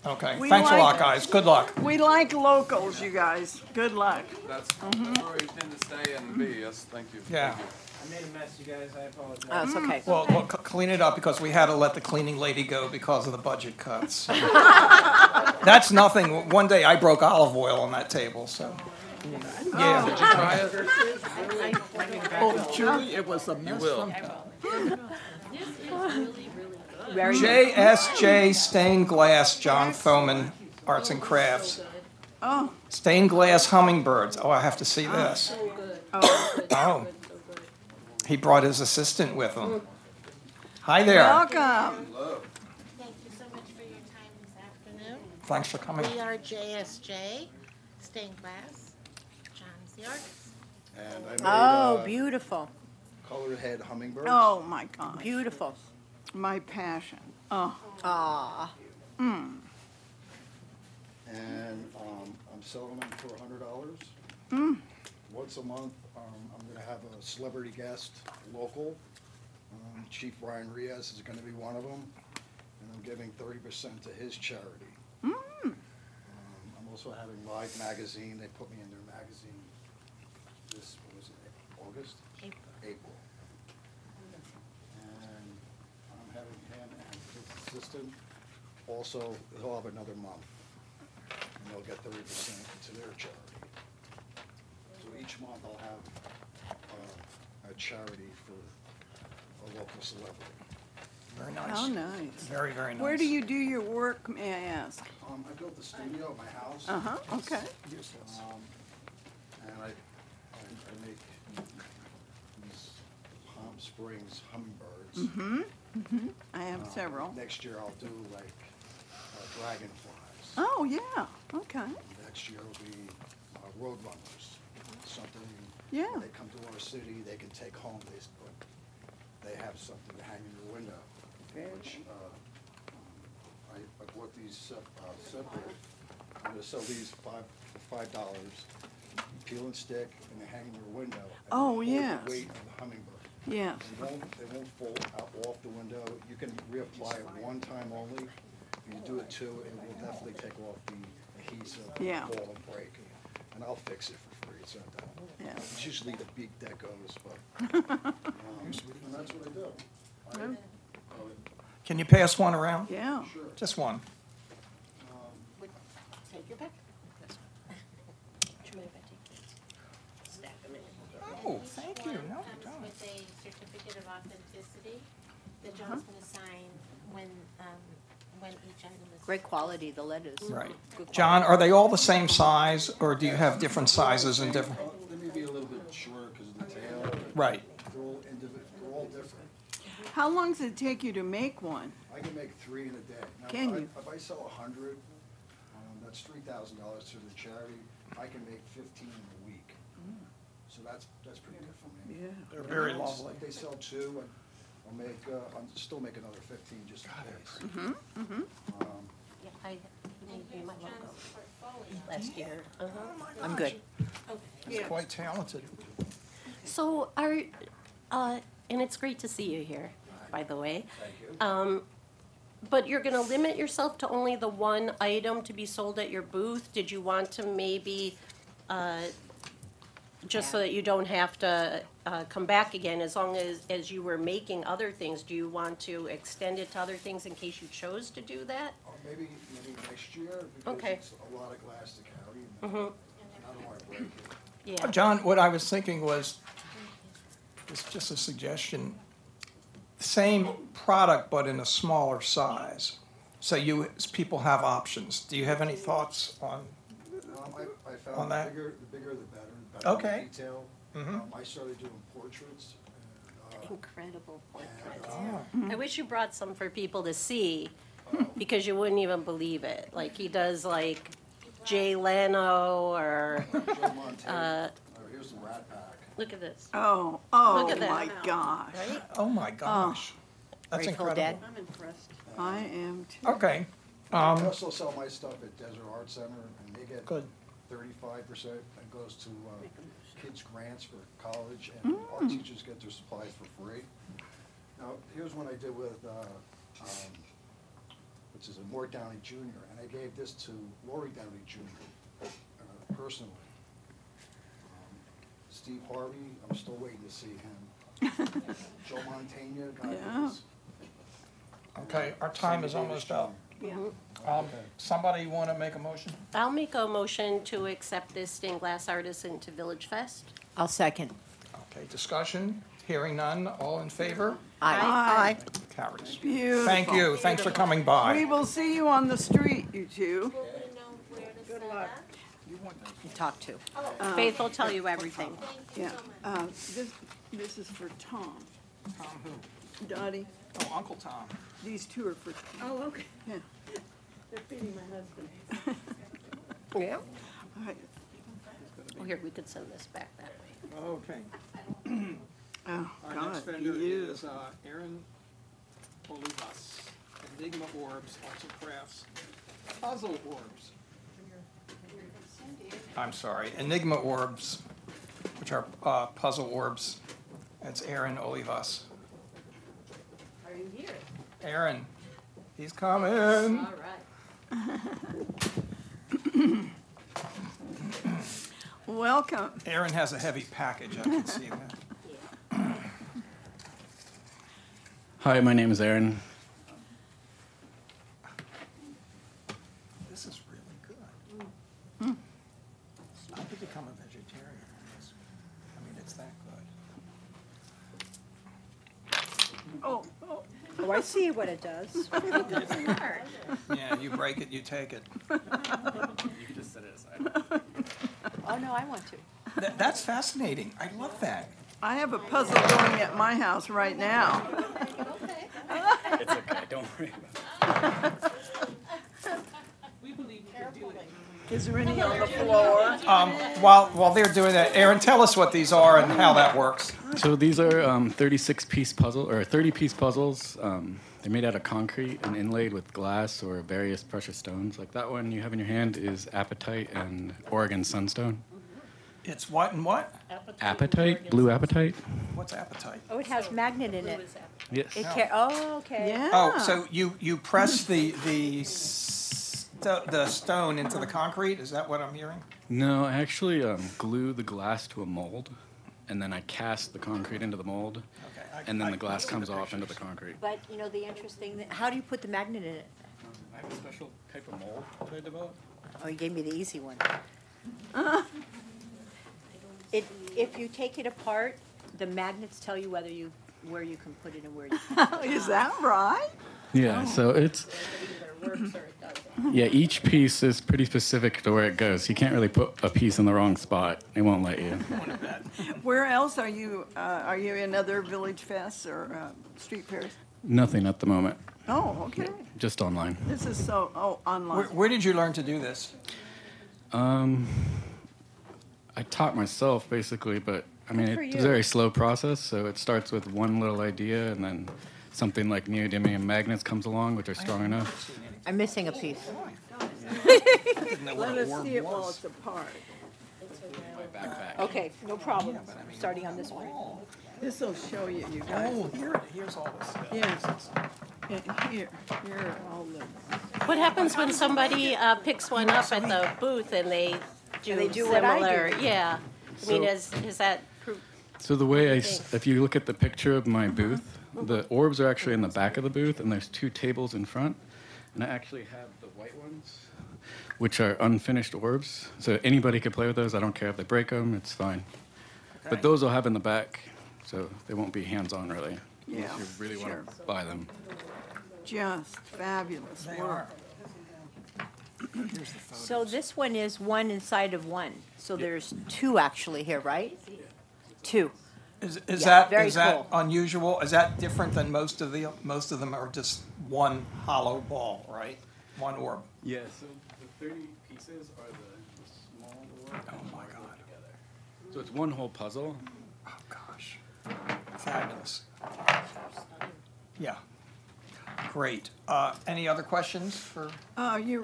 Okay, We thanks a lot, like- guys. Good luck. We like locals, you guys. Good luck. That's where we intend to stay and be. Yes, thank you. Yeah. I made a mess, you guys. I apologize. Oh, it's okay. Well, clean it up because we had to let the cleaning lady go because of the budget cuts. That's nothing. One day I broke olive oil on that table, so. Yeah. Did you try it? Oh, Julie, it was a mess from JSJ Stained Glass, John Thoman, Arts and Crafts. Oh. Stained glass hummingbirds. Oh, I have to see this. Oh. He brought his assistant with him. Hi there. Welcome. Thank you so much for your time this afternoon. Thanks for coming. We are JSJ, Stained Glass. John's the artist. And I made Oh, beautiful. colored head hummingbirds. Oh, my gosh. Beautiful. My passion. Oh. Ah. Mm. And I'm selling them for $100. Mm. Once a month, I'm going to have a celebrity guest, local. Chief Ryan Riaz is going to be one of them. And I'm giving 30% to his charity. Mm. I'm also having Live Magazine. They put me in their magazine this, what was it, August? April. And I'm having him and his assistant. Also, he'll have another month. And they'll get 30% to their charity. month, I'll have a charity for a local celebrity. Very nice. How nice. Very, very nice. Where do you do your work, may I ask? I built the studio at my house. Uh-huh, okay. And I make these Palm Springs hummingbirds. Mm-hmm, mm-hmm. I have several. Next year I'll do like dragonflies. Oh, yeah, okay. Next year will be roadrunners. Something Yeah. when they come to our city, they can take home. They have something to hang in your window. Which I bought these separate. I'm gonna sell these $5. Peel and stick, and they hang in your window. And Oh, they hold yes. the weight of the hummingbird. Yes. They won't fall out off the window. You can reapply it one time only. You do it two, and it will definitely take off the adhesive, Yeah. fall and break. And I'll fix it for free. It's not that. Yeah. It's usually the beak that goes, but and that's what I do. Can you pass one around? Yeah. Sure. Just one. Take your pick. Do you mind if I take this? Stack them in. Oh, thank you. No, don't. With a certificate of authenticity that John's gonna sign when each item is. Great quality, the letters. Right. Good John, are they all the same size, or do you have different sizes and different? They may be a little bit shorter because of the tail. Right. They're all different. How long does it take you to make one? I can make 3 in a day. Now, Can you? If I sell 100, that's $3,000 to the charity. I can make 15 in a week. So that's pretty good for me. Yeah. They're very lovely. If they sell 2, I'll still make another 15 just in case. Mm-hmm, mm-hmm. Yeah, I made my logo last year. I'm good. He's quite talented. So and it's great to see you here, by the way. Thank you. But you're gonna limit yourself to only the one item to be sold at your booth? Did you want to maybe, just so that you don't have to come back again, as long as you were making other things, do you want to extend it to other things in case you chose to do that? Or maybe next year, because Okay. it's a lot of glass to carry. And Mhm. I don't want to break it. Yeah. John, what I was thinking was, it's just a suggestion, same product but in a smaller size. So people have options. Do you have any thoughts on? I found On that? the bigger the better. Better Okay. detail. Mhm. I started doing portraits. Incredible portraits. Oh. I wish you brought some for people to see, because you wouldn't even believe it. Like, he does like Jay Leno or, Joe Montana. Here's the Rat Pack. look at this. Oh, Look at that. my gosh. Right? Oh, my gosh. That's Grateful incredible. Dead. I'm impressed. I am too. Okay. I also sell my stuff at Desert Art Center, and they get Good. 35%. That goes to kids' grants for college, and our teachers get their supplies for free. Now, here's one I did with, which is a Mort Downey Jr., and I gave this to Lori Downey Jr. Personally. Steve Harvey, I'm still waiting to see him. Joe Montana, God Yeah. knows. Okay, our time is almost up. Somebody want to make a motion? I'll make a motion to accept this stained glass artisan to VillageFest. I'll second. Okay, discussion, hearing none, all in favor? Aye. Carries. Beautiful. Thank you, thanks for coming We by. will see you on the street, you two. Good luck. You talk to. Faith will tell you everything. Yeah, this is for Tom. Tom who? Dottie, Oh, Uncle Tom. these two are for, Oh, okay. yeah. They're feeding my husband. Yeah. All right. Oh, here, we could send this back that way. Okay. Oh, Our God, next vendor you. is Aaron Olivas, Enigma Orbs, Arts and Crafts, Puzzle Orbs. I'm sorry, Enigma orbs, which are puzzle orbs. That's Aaron Olivas. Are you here? Aaron, he's coming. All right. Welcome. Aaron has a heavy package, I can see that. Hi, my name is Aaron. This is really good. How did you become a vegetarian? Oh, I see what it does. It doesn't hurt. Yeah, you break it, you take it. You can just set it aside. Oh, no, I want to. That's fascinating. I love that. I have a puzzle going at my house right now. It's okay, don't worry about it. Is there any on the floor? While they're doing that, Aaron, tell us what these are and how that works. So these are 36-piece puzzle or 30-piece puzzles. They're made out of concrete and inlaid with glass or various precious stones. Like that one you have in your hand is apatite and Oregon sunstone. It's what and what? Apatite, blue apatite. What's apatite? Oh, it has magnet in it. Yes. Oh, okay. Yeah. Oh, so you press the stone into the concrete? Is that what I'm hearing? No, I actually glue the glass to a mold, and then I cast the concrete into the mold, and then the glass comes off into the concrete. But, you know, the interesting, how do you put the magnet in it? I have a special type of mold that I developed. Oh, you gave me the easy one. If you take it apart, the magnets tell you where you can put it and where you can't. Is that right? Yeah, so it's each piece is pretty specific to where it goes. You can't really put a piece in the wrong spot. It won't let you. Where else are you? Are you in other Village Fests or street fairs? Nothing at the moment. Oh, okay. Just online. This is online. Where did you learn to do this? I taught myself basically, but I mean for it's a you. very slow process. So it starts with one little idea, and then something like neodymium magnets comes along, which are strong enough. I'm missing a piece. Let us see it while it's apart. My backpack. Okay, no problem. Starting on this one. This will show you, you guys. Oh, here's all this. Yes. And here are all the. What happens when somebody picks one up at the booth and they do what I similar? do. Yeah. I mean, So- is that proof? So the way if you look at the picture of my booth, the orbs are actually in the back of the booth, and there's two tables in front, and I actually have the white ones, which are unfinished orbs. So anybody could play with those. I don't care if they break them; it's fine. But those I'll have in the back, so they won't be hands-on really. Yeah, If you really sure. want to buy them. Just fabulous work. So this one is one inside of one. So there's two actually here, right? Two. Is Yeah, that very cool. unusual? Is that different than most of them are just one hollow ball, right? One orb. Yeah. So the 30 pieces are the small orb. Oh my God. So it's one whole puzzle. Oh gosh. Fabulous. Yeah. Great. Any other questions for?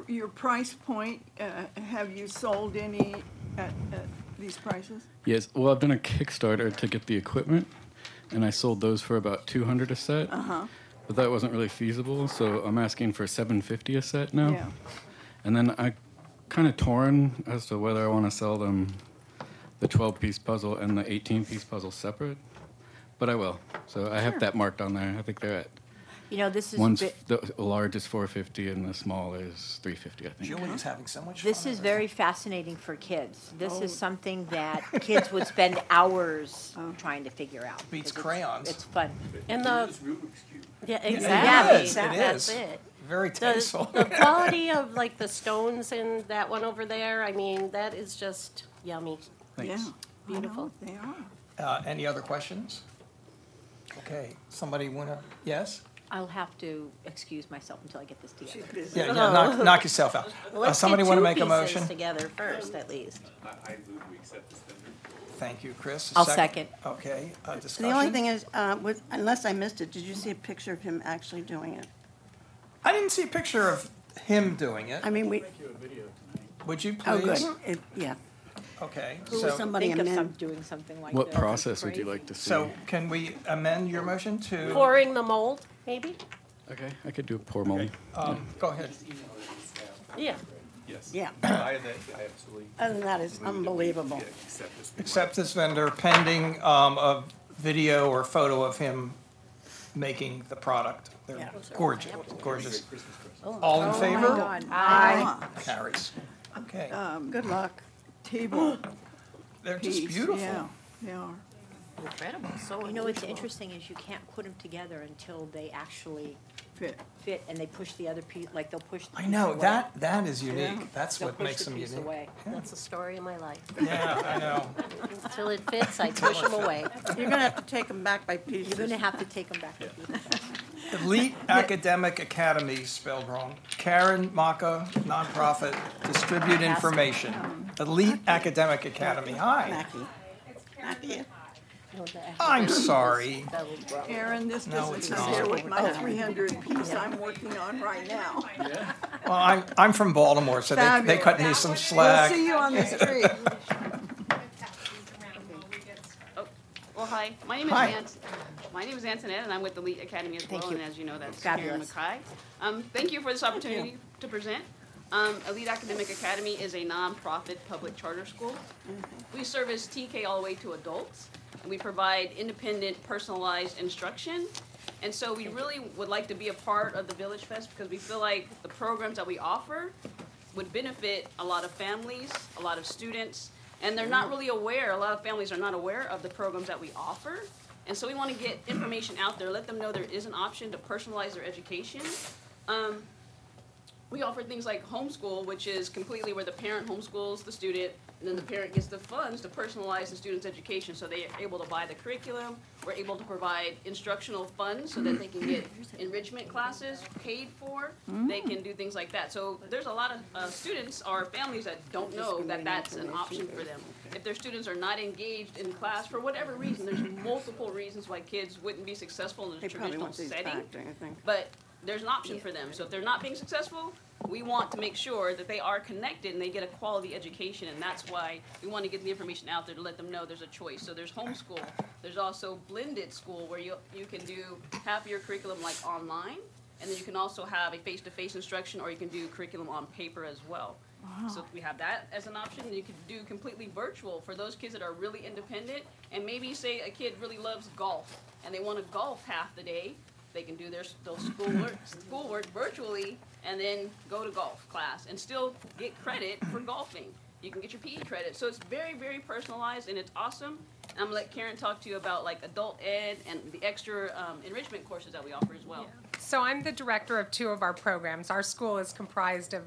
Your price point, have you sold any at these prices? Yes. Well, I've done a Kickstarter to get the equipment, and I sold those for about $200 a set. Uh-huh. But that wasn't really feasible, so I'm asking for $750 a set now. Yeah. And then I kind of torn as to whether I want to sell them the 12-piece puzzle and the 18-piece puzzle separate. But I will. So I have that marked on there. I think they're at. You know, this is The large is $450 and the small is $350, I think. Julie's having so much fun. this is very fascinating for kids. This is something that kids would spend hours trying to figure out. Beats It's- crayons. It's fun. And the yeah, it exactly. is, That's it is. it. Very tasteful. The quality of like the stones in that one over there. I mean, that is just yummy. Thanks. Yeah. Beautiful. They are. Any other questions? Okay. Somebody wanna? Yes. I'll have to excuse myself until I get this together. Yeah. Knock yourself out. Let's Somebody get want to two make a pieces motion? together first, at least. I move we accept this vendor. Thank you, Chris. A I'll second. Okay. Discussion. The only thing is, unless I missed it, did you see a picture of him actually doing it? I didn't see a picture of him doing it. I mean, we. Would you Oh, please? good. Yeah. Okay. Who so was somebody Think of amend? doing something like What that. process would you like to see? So can we amend your motion to? Pouring the mold, maybe? Okay, I could do a pour mold. Go ahead. Yeah. Yes. Yeah. I absolutely. Other than that, it's unbelievable. Accept this vendor pending a video or photo of him making the product. They're Yeah. gorgeous, gorgeous. All in favor? Oh my God. Aye. Carries. Okay. Good luck. Table They're piece. just beautiful. Yeah, they are. Incredible. So, what's interesting is you can't put them together until they actually fit, and they push the other piece, like they'll push the I piece know, away. that is unique. That's They'll what push makes the them piece unique. away. That's the story of my life. Yeah, I know. Until it fits, I push them away. You're gonna have to take them back by pieces. You're gonna have to take them back. Elite Academic Academy, spelled wrong. Karen Maka, nonprofit, distribute information. Elite Academic Academy, hi. I'm sorry. Aaron, this No, it's doesn't not. compare with my 300 piece I'm working on right now. Well, I'm from Baltimore, so they cut me some slack. We'll see you on the street. Well, hi. My name is Hi. My name is Antoinette, and I'm with the Elite Academy as well. Thank you. And as you know, that's Karen Fabulous. Mackay. Thank you for this opportunity to present. Elite Academic Academy is a nonprofit public charter school. We service TK all the way to adults, and we provide independent, personalized instruction. And so we really would like to be a part of the VillageFest because we feel like the programs that we offer would benefit a lot of families, a lot of students, and they're not really aware, a lot of families are not aware of the programs that we offer. And so we want to get information out there, let them know there is an option to personalize their education. We offer things like homeschool, which is completely where the parent homeschools the student, and then the parent gets the funds to personalize the student's education. So they are able to buy the curriculum. We're able to provide instructional funds so that they can get enrichment classes paid for. They can do things like that. So there's a lot of students or families that don't know that that's an option for them. If their students are not engaged in class for whatever reason, there's multiple reasons why kids wouldn't be successful in a They probably traditional want these setting. back, don't you think? But there's an option for them. So if they're not being successful, we want to make sure that they are connected and they get a quality education, and that's why we want to get the information out there to let them know there's a choice. So there's homeschool. There's also blended school where you can do half your curriculum like online, and then you can also have a face-to-face instruction, or you can do curriculum on paper as well. So we have that as an option. You can do completely virtual for those kids that are really independent, and maybe say a kid really loves golf and they want to golf half the day. They can do those schoolwork virtually and then go to golf class and still get credit for golfing. You can get your PE credit. So it's very, very personalized, and it's awesome. And I'm gonna let Karen talk to you about like adult ed and the extra enrichment courses that we offer as well. So I'm the director of 2 of our programs. Our school is comprised of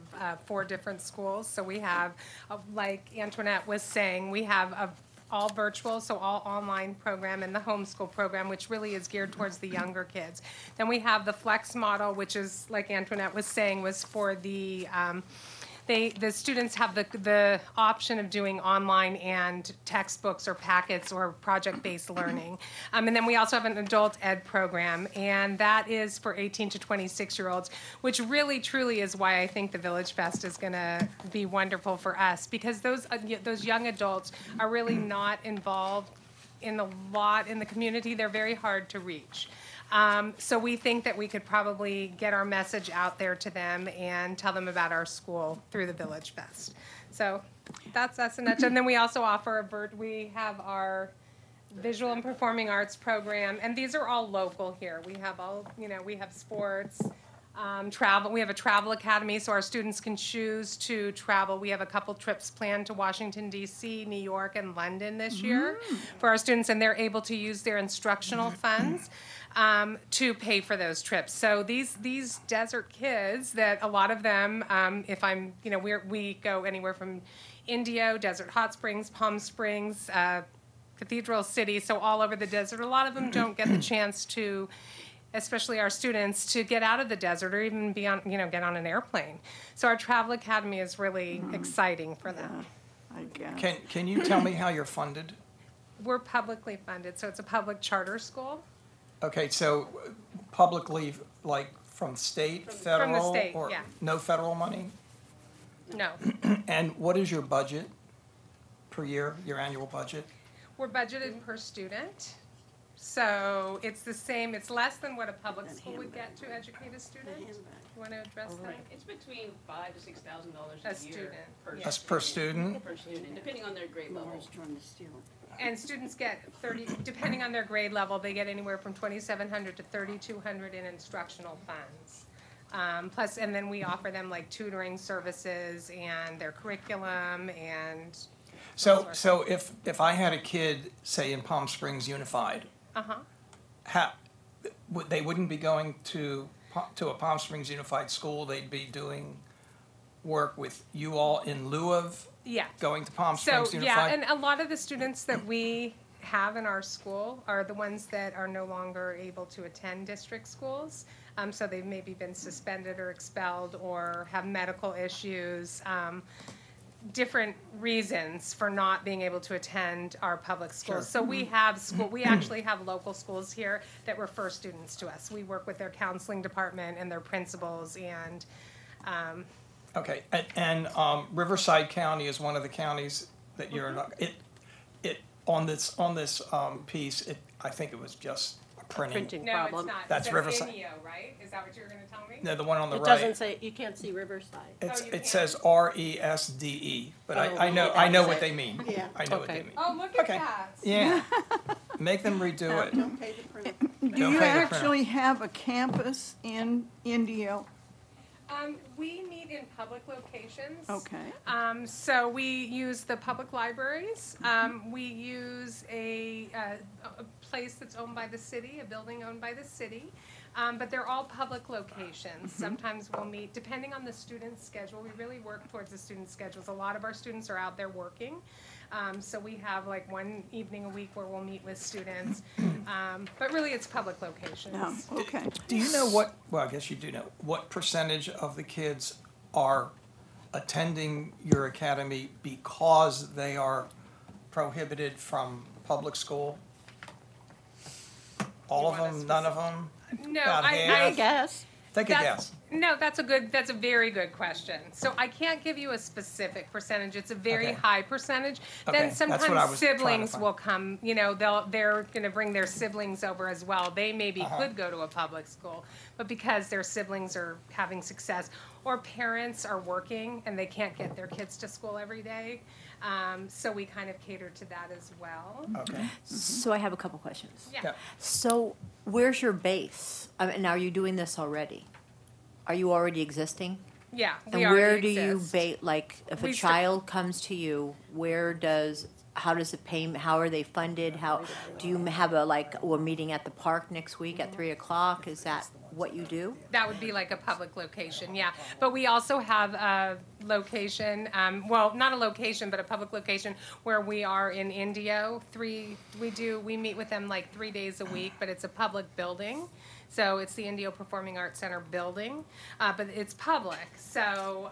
4 different schools. So we have, like Antoinette was saying, we have a all virtual, so all online program, and the homeschool program, which really is geared towards the younger kids. Then we have the flex model, which is, like Antoinette was saying, was for the the students have the option of doing online and textbooks or packets or project-based learning. And then we also have an adult ed program, and that is for 18 to 26-year-olds, which really, truly is why I think the Village Fest is going to be wonderful for us, because those young adults are really not involved in a lot in the community. They're very hard to reach. So we think that we could probably get our message out there to them and tell them about our school through the Village Fest. So that's a nutshell. And then we also offer we have our visual and performing arts program, and these are all local here. We have we have sports, travel. We have a travel academy, so our students can choose to travel. We have a couple trips planned to Washington, D.C., New York, and London this year for our students, and they're able to use their instructional funds to pay for those trips. So these desert kids, that a lot of them, we go anywhere from Indio, Desert Hot Springs, Palm Springs, Cathedral City, so all over the desert. A lot of them don't get the chance to, especially our students, to get out of the desert or even be on, get on an airplane. So our travel academy is really exciting for them. Can you tell me how you're funded? We're publicly funded, so it's a public charter school. Okay, so publicly, like from state, federal? state, or yeah. No federal money? No. And what is your budget per year, your annual budget? We're budgeted per student. So it's the same, it's less than what a public school would get to educate a student. You want to address that? It's between $5,000 to $6,000 a year student. That's per student? Per student, depending on their grade level. And students get 30, depending on their grade level, they get anywhere from $2,700 to $3,200 in instructional funds. Plus, and then we offer them like tutoring services and their curriculum and. So if I had a kid, say in Palm Springs Unified, they wouldn't be going to a Palm Springs Unified school. They'd be doing work with you all in lieu of going to Palm Springs Unified. Yeah, and a lot of the students that we have in our school are the ones that are no longer able to attend district schools. So they've maybe been suspended or expelled or have medical issues, different reasons for not being able to attend our public schools. So we actually have local schools here that refer students to us. We work with their counseling department and their principals and. Okay, and Riverside County is one of the counties that you're not. On this piece, I think it was just a printing. No, problem. It's not. That's it says Riverside. INEO, right? Is that what you're going to tell me? No, the one on the It right. doesn't say, you can't see Riverside. It says RESDE, but I know what they mean. Yeah. I know what they mean. Oh, look at that. Yeah. Make them redo it. Don't pay the printer. Don't Do you pay the printer. actually have a campus in Indio? We meet in public locations. Okay. So we use the public libraries. We use a place that's owned by the city, a building owned by the city. But they're all public locations. Sometimes we'll meet, depending on the student's schedule. We really work towards the student's schedules. A lot of our students are out there working. So we have like one evening a week where we'll meet with students. But really, it's public locations. No. Okay. Do you know what, well, I guess you do know, what percentage of the kids are attending your academy because they are prohibited from public school? All of them, none of them? No, About I half? guess. Take a guess. No, that's a very good question. So I can't give you a specific percentage. It's a very Okay. high percentage. Okay, Then that's what I sometimes was trying to siblings find. will come, they're gonna bring their siblings over as well. They maybe Uh-huh. could go to a public school, but because their siblings are having success, or parents are working and they can't get their kids to school every day, so we kind of cater to that as well. Okay. So I have a couple questions. Yeah. So where's your base? Now, are you doing this already? Are you already existing? Yeah, And we where already do you exist. like, if We a start- child comes to you, how does it pay, how are they funded? How, do you have a meeting at the park next week at 3:00? Is that what you do? That would be like a public location, yeah. But we also have a location, well, not a location, but a public location where we are in Indio. We meet with them like 3 days a week, but it's a public building. So it's the Indio Performing Arts Center building, but it's public. So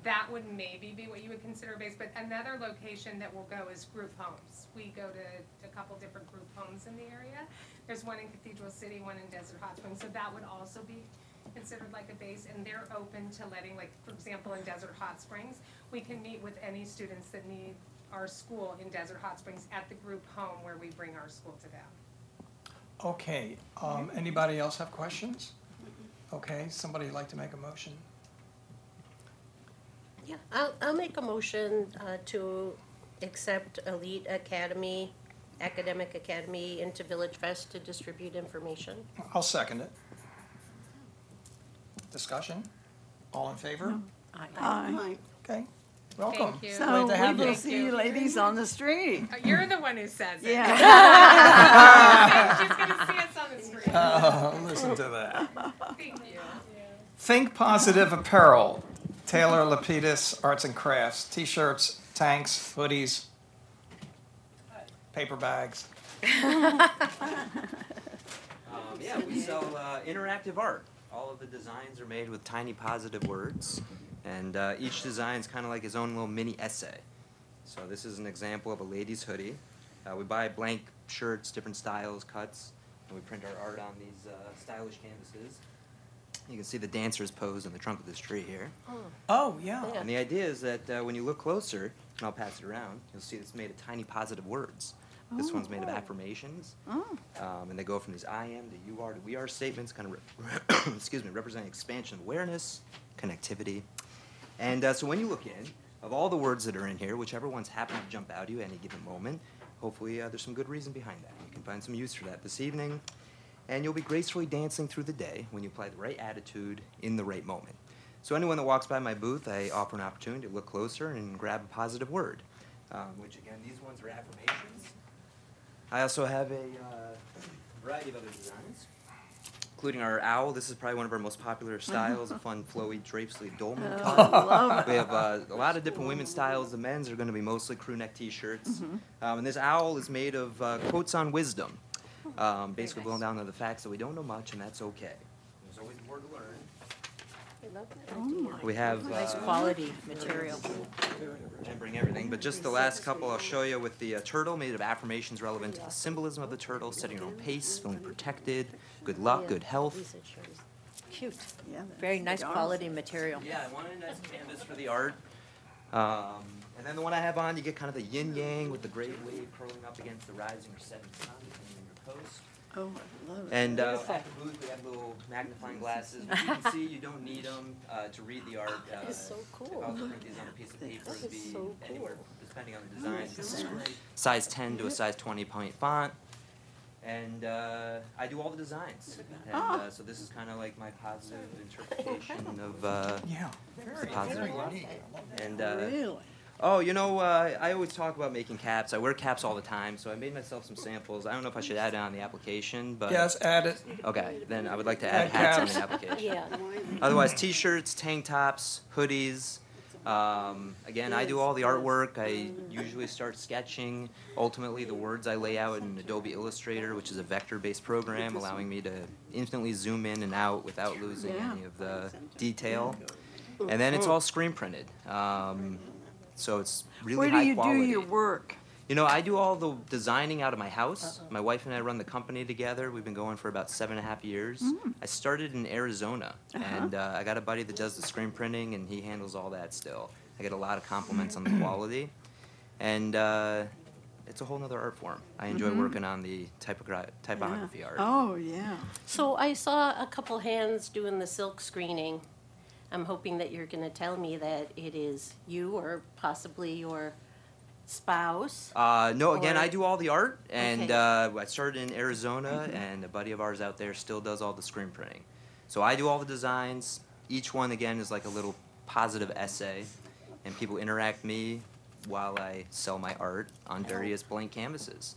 that would maybe be what you would consider a base. But another location that will go is group homes. We go to a couple different group homes in the area. There's one in Cathedral City, one in Desert Hot Springs. So that would also be considered like a base. And they're open to letting, like, for example, in Desert Hot Springs, we can meet with any students that need our school in Desert Hot Springs at the group home where we bring our school to them. Okay, anybody else have questions? Okay, somebody like to make a motion? Yeah, I'll make a motion to accept Elite Academy, Academic Academy into VillageFest to distribute information. I'll second it. Discussion? All in favor? Aye. Okay, welcome. Thank you. So Glad to we have will you. see you ladies on the street. You're the one who says it. Yeah. She's gonna see us on the street. Oh, listen to that. Thank you. Think Positive Apparel, Taylor Lapidus Arts and Crafts, T-shirts, tanks, hoodies, paper bags. Yeah, we sell interactive art. All of the designs are made with tiny positive words, and each design is kind of like his own little mini essay. So this is an example of a lady's hoodie. We buy blank shirts, different styles, cuts, and we print our art on these stylish canvases. You can see the dancers pose in the trunk of this tree here. Oh, yeah. And the idea is that when you look closer, and I'll pass it around, you'll see it's made of tiny positive words. This one's made of affirmations, and they go from these I am to you are to we are statements, kind of, excuse me, representing expansion of awareness, connectivity. And so when you look in, of all the words that are in here, whichever ones happen to jump out at you at any given moment, hopefully there's some good reason behind that. You can find some use for that this evening, and you'll be gracefully dancing through the day when you apply the right attitude in the right moment. So anyone that walks by my booth, I offer an opportunity to look closer and grab a positive word. which again, these ones are affirmations. I also have a variety of other designs, including our owl. This is probably one of our most popular styles, a fun, flowy, drape sleeve dolman Oh, cut. I love it. We have a lot of different women's styles. The men's are going to be mostly crew neck t-shirts. And this owl is made of quotes on wisdom, basically boiling down to the facts that we don't know much, and that's okay. There's always more to learn. We have Nice quality material. I didn't bring everything, but just the last couple I'll show you with the turtle made of affirmations relevant to the symbolism of the turtle, setting your own pace, feeling protected, good luck, good health. Cute. Very nice quality material. Yeah, I wanted a nice canvas for the art. And then the one I have on, you get kind of the yin-yang with the great wave curling up against the rising or setting sun, depending on your post. Oh, I love it. And at the booth, we have little magnifying glasses. As you can see, you don't need them to read the art. That is so cool. I'll print these on a piece of paper. That It'd is be so anywhere, cool. depending on the design. This is size 10 to a size 20 point font. And I do all the designs. And so this is kind of like my positive interpretation of the positive. And Really? oh, you know, I always talk about making caps. I wear caps all the time, so I made myself some samples. I don't know if I should add it on the application, but Yes, add it. okay, then I would like to add Add hats on caps. the application. Yeah. Otherwise, t-shirts, tank tops, hoodies. Again, I do all the artwork. I usually start sketching. Ultimately, the words I lay out in Adobe Illustrator, which is a vector-based program, allowing me to instantly zoom in and out without losing any of the detail. And then it's all screen printed. So it's really Where do high you quality. do your work? You know, I do all the designing out of my house. My wife and I run the company together. We've been going for about 7.5 years. I started in Arizona, and I got a buddy that does the screen printing, and he handles all that still. I get a lot of compliments on the quality, and it's a whole nother art form. I enjoy working on the typography art. Oh, yeah. So I saw a couple hands doing the silk screening. I'm hoping that you're going to tell me that it is you or possibly your spouse. No, again, Or- I do all the art, and Okay. I started in Arizona, and a buddy of ours out there still does all the screen printing. So I do all the designs. Each one, again, is like a little positive essay, and people interact me while I sell my art on various blank canvases.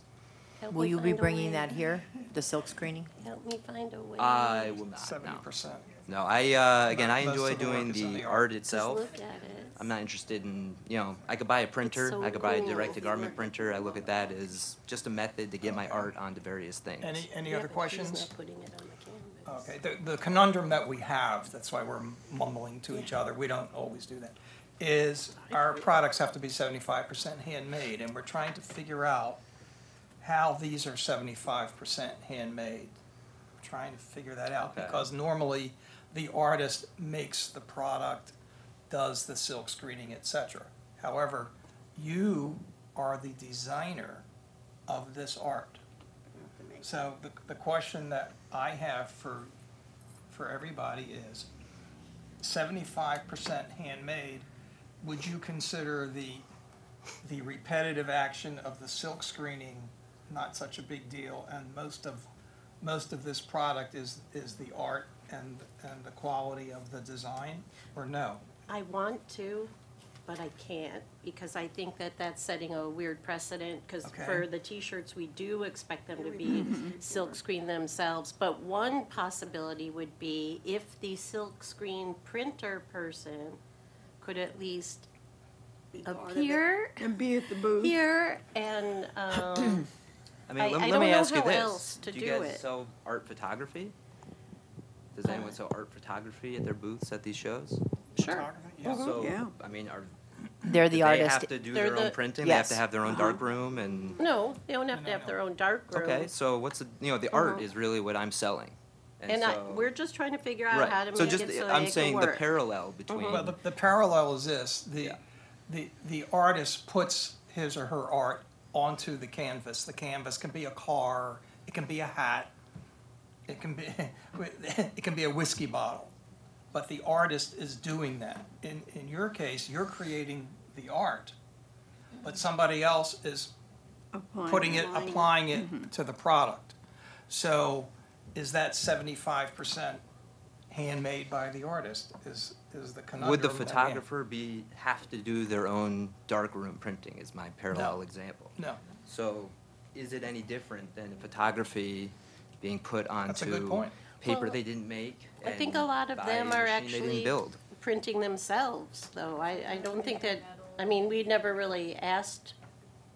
Help Will me you be find a bringing way. that here, the silk screening? Help me find a way. I will not. 70%. No, I again, I Most enjoy of the work doing is in the the art art. itself. Just look at it. I'm not interested in, you know, I could buy a printer, so I could buy a cool. direct-to-garment printer. I look at that as just a method to get my art onto various things. Any Yeah, other but she's questions? not putting it on the canvas. Okay, the conundrum that we have, that's why we're mumbling to each other, we don't always do that, is our products have to be 75% handmade, and we're trying to figure out how these are 75% handmade. Trying to figure that out, Okay. because normally the artist makes the product, does the silk screening, etc. However, you are the designer of this art. So the question that I have for everybody is 75% handmade, would you consider the repetitive action of the silk screening not such a big deal, and most of this product is the art and the quality of the design, or no? I want to, but I can't, because I think that that's setting a weird precedent, because Okay. for the t-shirts, we do expect them to be silk screen themselves. But one possibility would be if the silk screen printer person could at least appear And be at the booth. here and, I mean, I let don't me know ask you how this. else to do do you guys it. sell art photography? Does anyone sell art photography at their booths at these shows? Sure. So, Yeah. I mean, They're the do they artist. have to do They're their own the- printing? Yes. They have to have their own dark room and... No, they don't have to have their own dark room. Okay, so what's the, you know, the art is really what I'm selling. And so, we're just trying to figure out right. how to so make just, it so I'm they can saying the work. parallel between... Well, the parallel is this, the artist puts his or her art onto the canvas. The canvas can be a car, it can be a hat, it can be, it can be a whiskey bottle. But the artist is doing that. In your case, you're creating the art, but somebody else is applying it to the product. So is that 75% handmade by the artist is the conundrum. Would the that we have. photographer have to do their own darkroom printing is my parallel No. example. No. So is it any different than photography being put That's a good onto point. paper Well, they didn't make? I think and a lot of by them a are machine they didn't actually build? printing themselves, though. I don't think that, I mean, we never really asked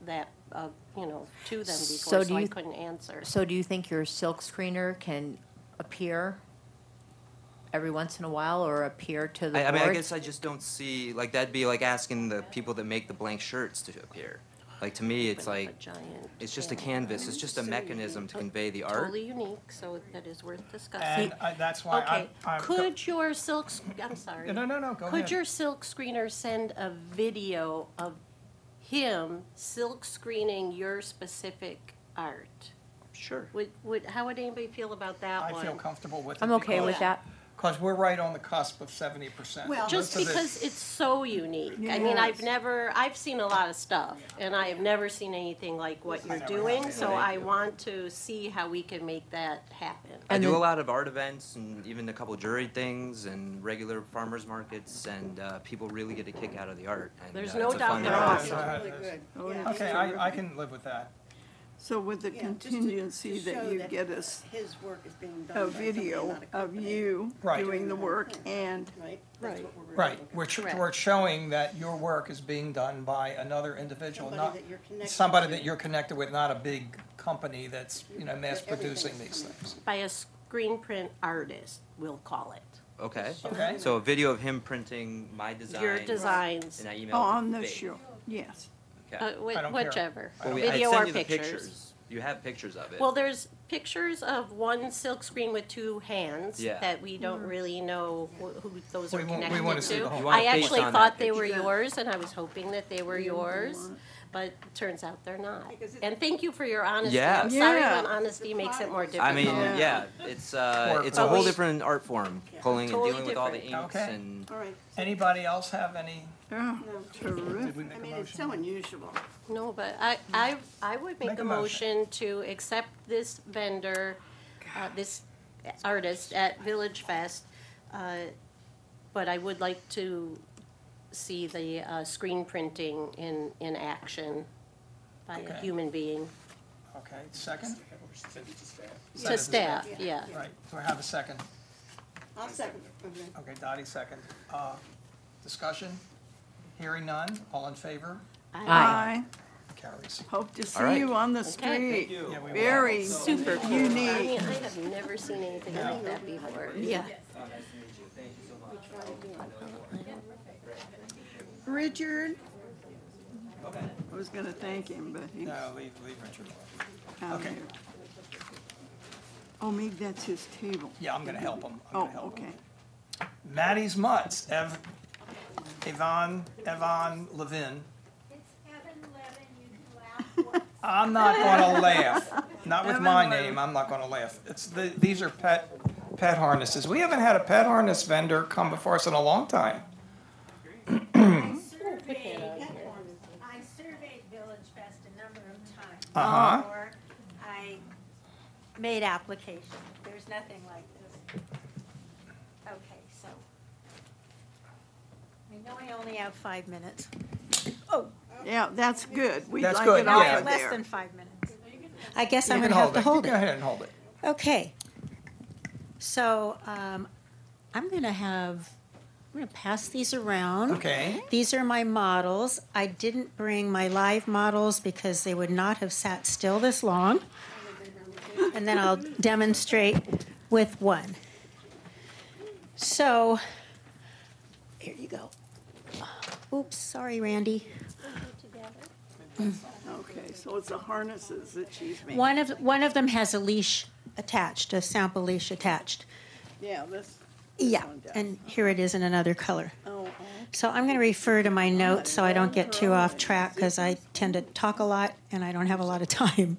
that, to them before, so I couldn't answer. So do you think your silk screener can appear every once in a while or appear to the I board? mean, I guess I just don't see, like, that'd be like asking the people that make the blank shirts to appear. Like, to me, it's like, it's just a canvas, it's just a mechanism to convey the art. Totally unique, so that is worth discussing. And that's why Okay, I'm could your silk, I'm sorry. No, go Could ahead. your silk screener send a video of him silk screening your specific art? Sure. How would anybody feel about that I one? feel comfortable with it. I'm okay with that. Because we're right on the cusp of 70%. Well, just Most of it- because it's so unique. I mean, I've seen a lot of stuff, and I have never seen anything like what you're doing, so I want to see how we can make that happen. I do a lot of art events and even a couple juried things and regular farmers markets, and people really get a kick out of the art. And, There's it's no a doubt fun they're art. awesome. Okay, I can live with that. So with the contingency that you get us His work is being done a by somebody, video not a of you Right. doing the work and. Right, we're showing that your work is being done by another individual, Somebody not that you're connected somebody to. that you're connected with, not a big company that's, mass producing these things. By a screen print artist, we'll call it. Okay. Okay. So a video of him printing my designs. Your designs. And I Oh, emailed on to the Faith. show, yes. Okay. I don't care. Whichever, Well, I video sent or you the pictures. You have pictures of it. Well, there's pictures of one silk screen with two hands Yeah. that we don't really know who those are We connected wanna see to. the whole- You want I a face actually on thought that they were picture. yours, and I was hoping that they were yours, but turns out they're not. And thank you for your honesty. Yeah. I'm sorry Yeah. when honesty makes it more difficult. I mean, yeah, it's a But whole we- different art form, pulling Totally and dealing with all the different. inks Okay. and. All right. Anybody else have any? Oh, Did terrific. we make I a mean, it's motion? so unusual. No, but I would make Make a a motion to accept this vendor, this artist at VillageFest, but I would like to see the screen printing in action by a Okay. human being. Okay, second? To staff, yeah. Right, do I have a second? I'll second. Okay, Dottie, second. Discussion? Hearing none, all in favor? Aye. Carries. Hope to All see right. you on the Okay. street. Yeah, we will. Very Super cool. I unique. mean, I have never seen anything like that before. Yeah. Richard? I was gonna thank him, but he's No, leave Richard. out Okay. here. Oh, maybe that's his table. Yeah, I'm gonna help him. I'm Oh, gonna help him. okay. Maddie's Mutts, Evan Levin. I'm not gonna laugh. Not with my name, I'm not gonna laugh. These are pet harnesses. We haven't had a pet harness vendor come before us in a long time. I surveyed VillageFest a number of times. Uh-huh. Before I made application. There's nothing like this. Okay, so. I know I only have 5 minutes. Oh. Yeah, that's good. We'd That's like good, it yeah. off of Less there. than 5 minutes. I guess I'm You going can to have to hold Go it. ahead and hold it. Okay. So I'm going to pass these around. Okay. These are my models. I didn't bring my live models because they would not have sat still this long. And then I'll demonstrate with one. So, here you go. Oops, sorry, Randy. Okay, so it's the harnesses that she's making. One of them has a leash attached, a sample leash attached. Yeah, this. Yeah, one does. and here it is in another color. Oh, So I'm going to refer to my notes so I don't get too off track because I tend to talk a lot and I don't have a lot of time.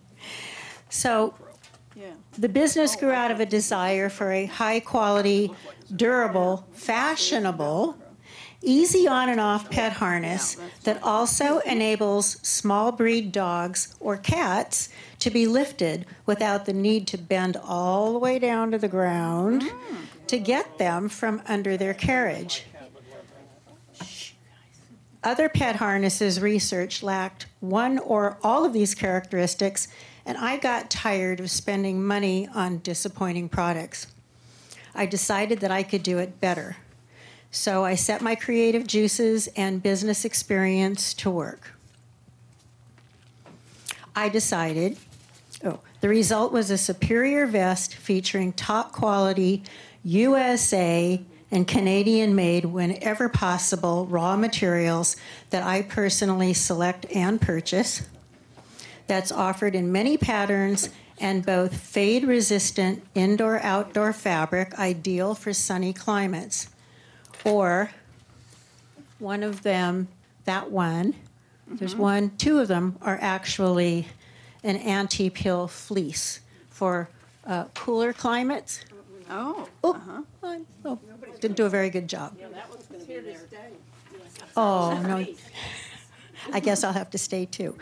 So yeah. the business grew out of a desire for a high quality, durable, fashionable, easy on and off pet harness that also enables small breed dogs or cats to be lifted without the need to bend all the way down to the ground to get them from under their carriage. Other pet harnesses research lacked one or all of these characteristics, and I got tired of spending money on disappointing products. I decided that I could do it better. So I set my creative juices and business experience to work. I decided, the result was a superior vest featuring top quality USA and Canadian-made, whenever possible, raw materials that I personally select and purchase. That's offered in many patterns and both fade-resistant indoor-outdoor fabric, ideal for sunny climates. Or one of them, that one, there's two of them are actually an anti-pill fleece for cooler climates. Didn't do a very good job. Oh, no. I guess I'll have to stay too.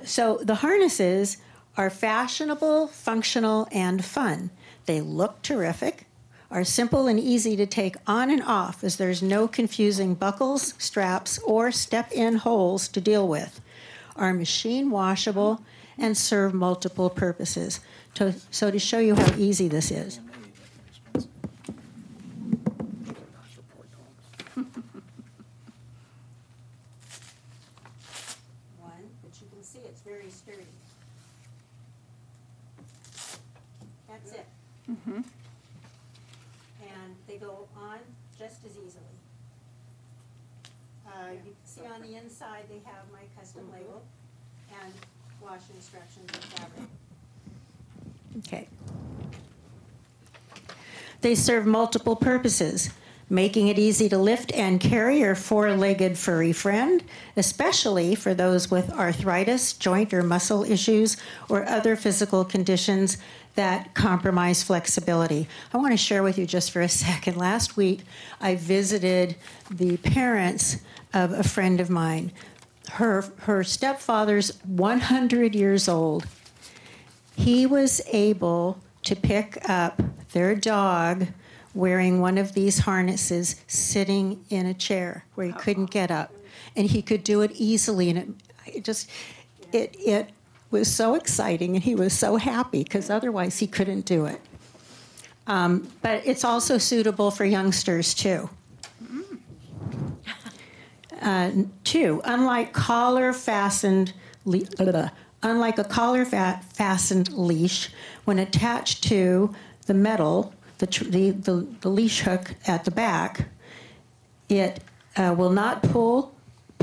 So the harnesses are fashionable, functional, and fun. They look terrific, are simple and easy to take on and off, as there's no confusing buckles, straps, or step-in holes to deal with, are machine washable, and serve multiple purposes. So to show you how easy this is. One, but you can see it's very sturdy. That's it. And they go on just as easily. You can see on the inside they have my custom label and wash instructions and fabric. Okay. They serve multiple purposes, making it easy to lift and carry your four-legged furry friend, especially for those with arthritis, joint or muscle issues, or other physical conditions that compromise flexibility. I want to share with you just for a second. Last week, I visited the parents of a friend of mine. Her stepfather's 100 years old. He was able to pick up their dog wearing one of these harnesses, sitting in a chair where he couldn't get up. And he could do it easily, and it was so exciting, and he was so happy, because otherwise he couldn't do it. But it's also suitable for youngsters, too. Two, unlike a collar-fastened leash, when attached to the metal, the leash hook at the back, it will not pull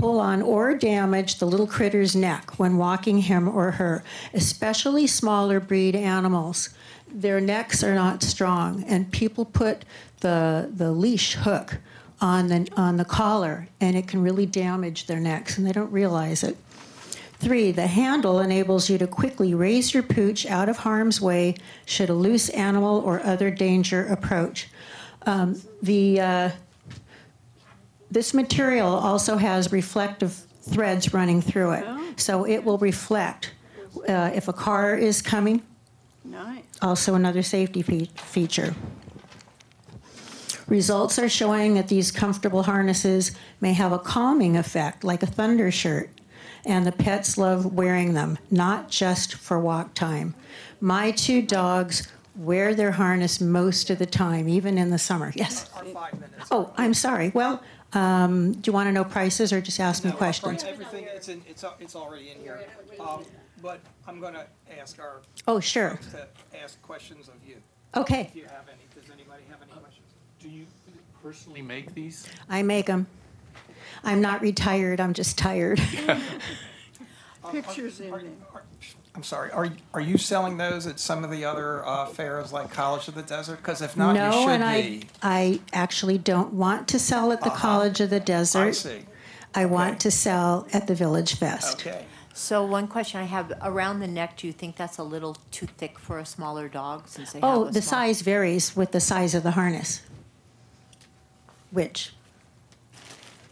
on or damage the little critter's neck when walking him or her, especially smaller breed animals. Their necks are not strong, and people put the leash hook on the collar, and it can really damage their necks, and they don't realize it. 3, the handle enables you to quickly raise your pooch out of harm's way should a loose animal or other danger approach. This material also has reflective threads running through it, so it will reflect if a car is coming. Nice. Also another safety feature. Results are showing that these comfortable harnesses may have a calming effect, like a thunder shirt, and the pets love wearing them, not just for walk time. My 2 dogs wear their harness most of the time, even in the summer. Yes? Our 5 minutes. Oh, I'm sorry. Well, do you want to know prices or just ask me questions? Everything, it's already in here. But I'm going to ask our sure. folks to ask questions of you. Okay. If you have any. Does anybody have any questions? Do you personally make these? I make them. I'm not retired. I'm just tired. Pictures in there. I'm sorry. Are you selling those at some of the other fairs like College of the Desert? Because if not, you should be. I actually don't want to sell at the College of the Desert. I see. I want to sell at the VillageFest. Okay. So one question I have, around the neck, do you think that's a little too thick for a smaller dog since they have a The small... size varies with the size of the harness. which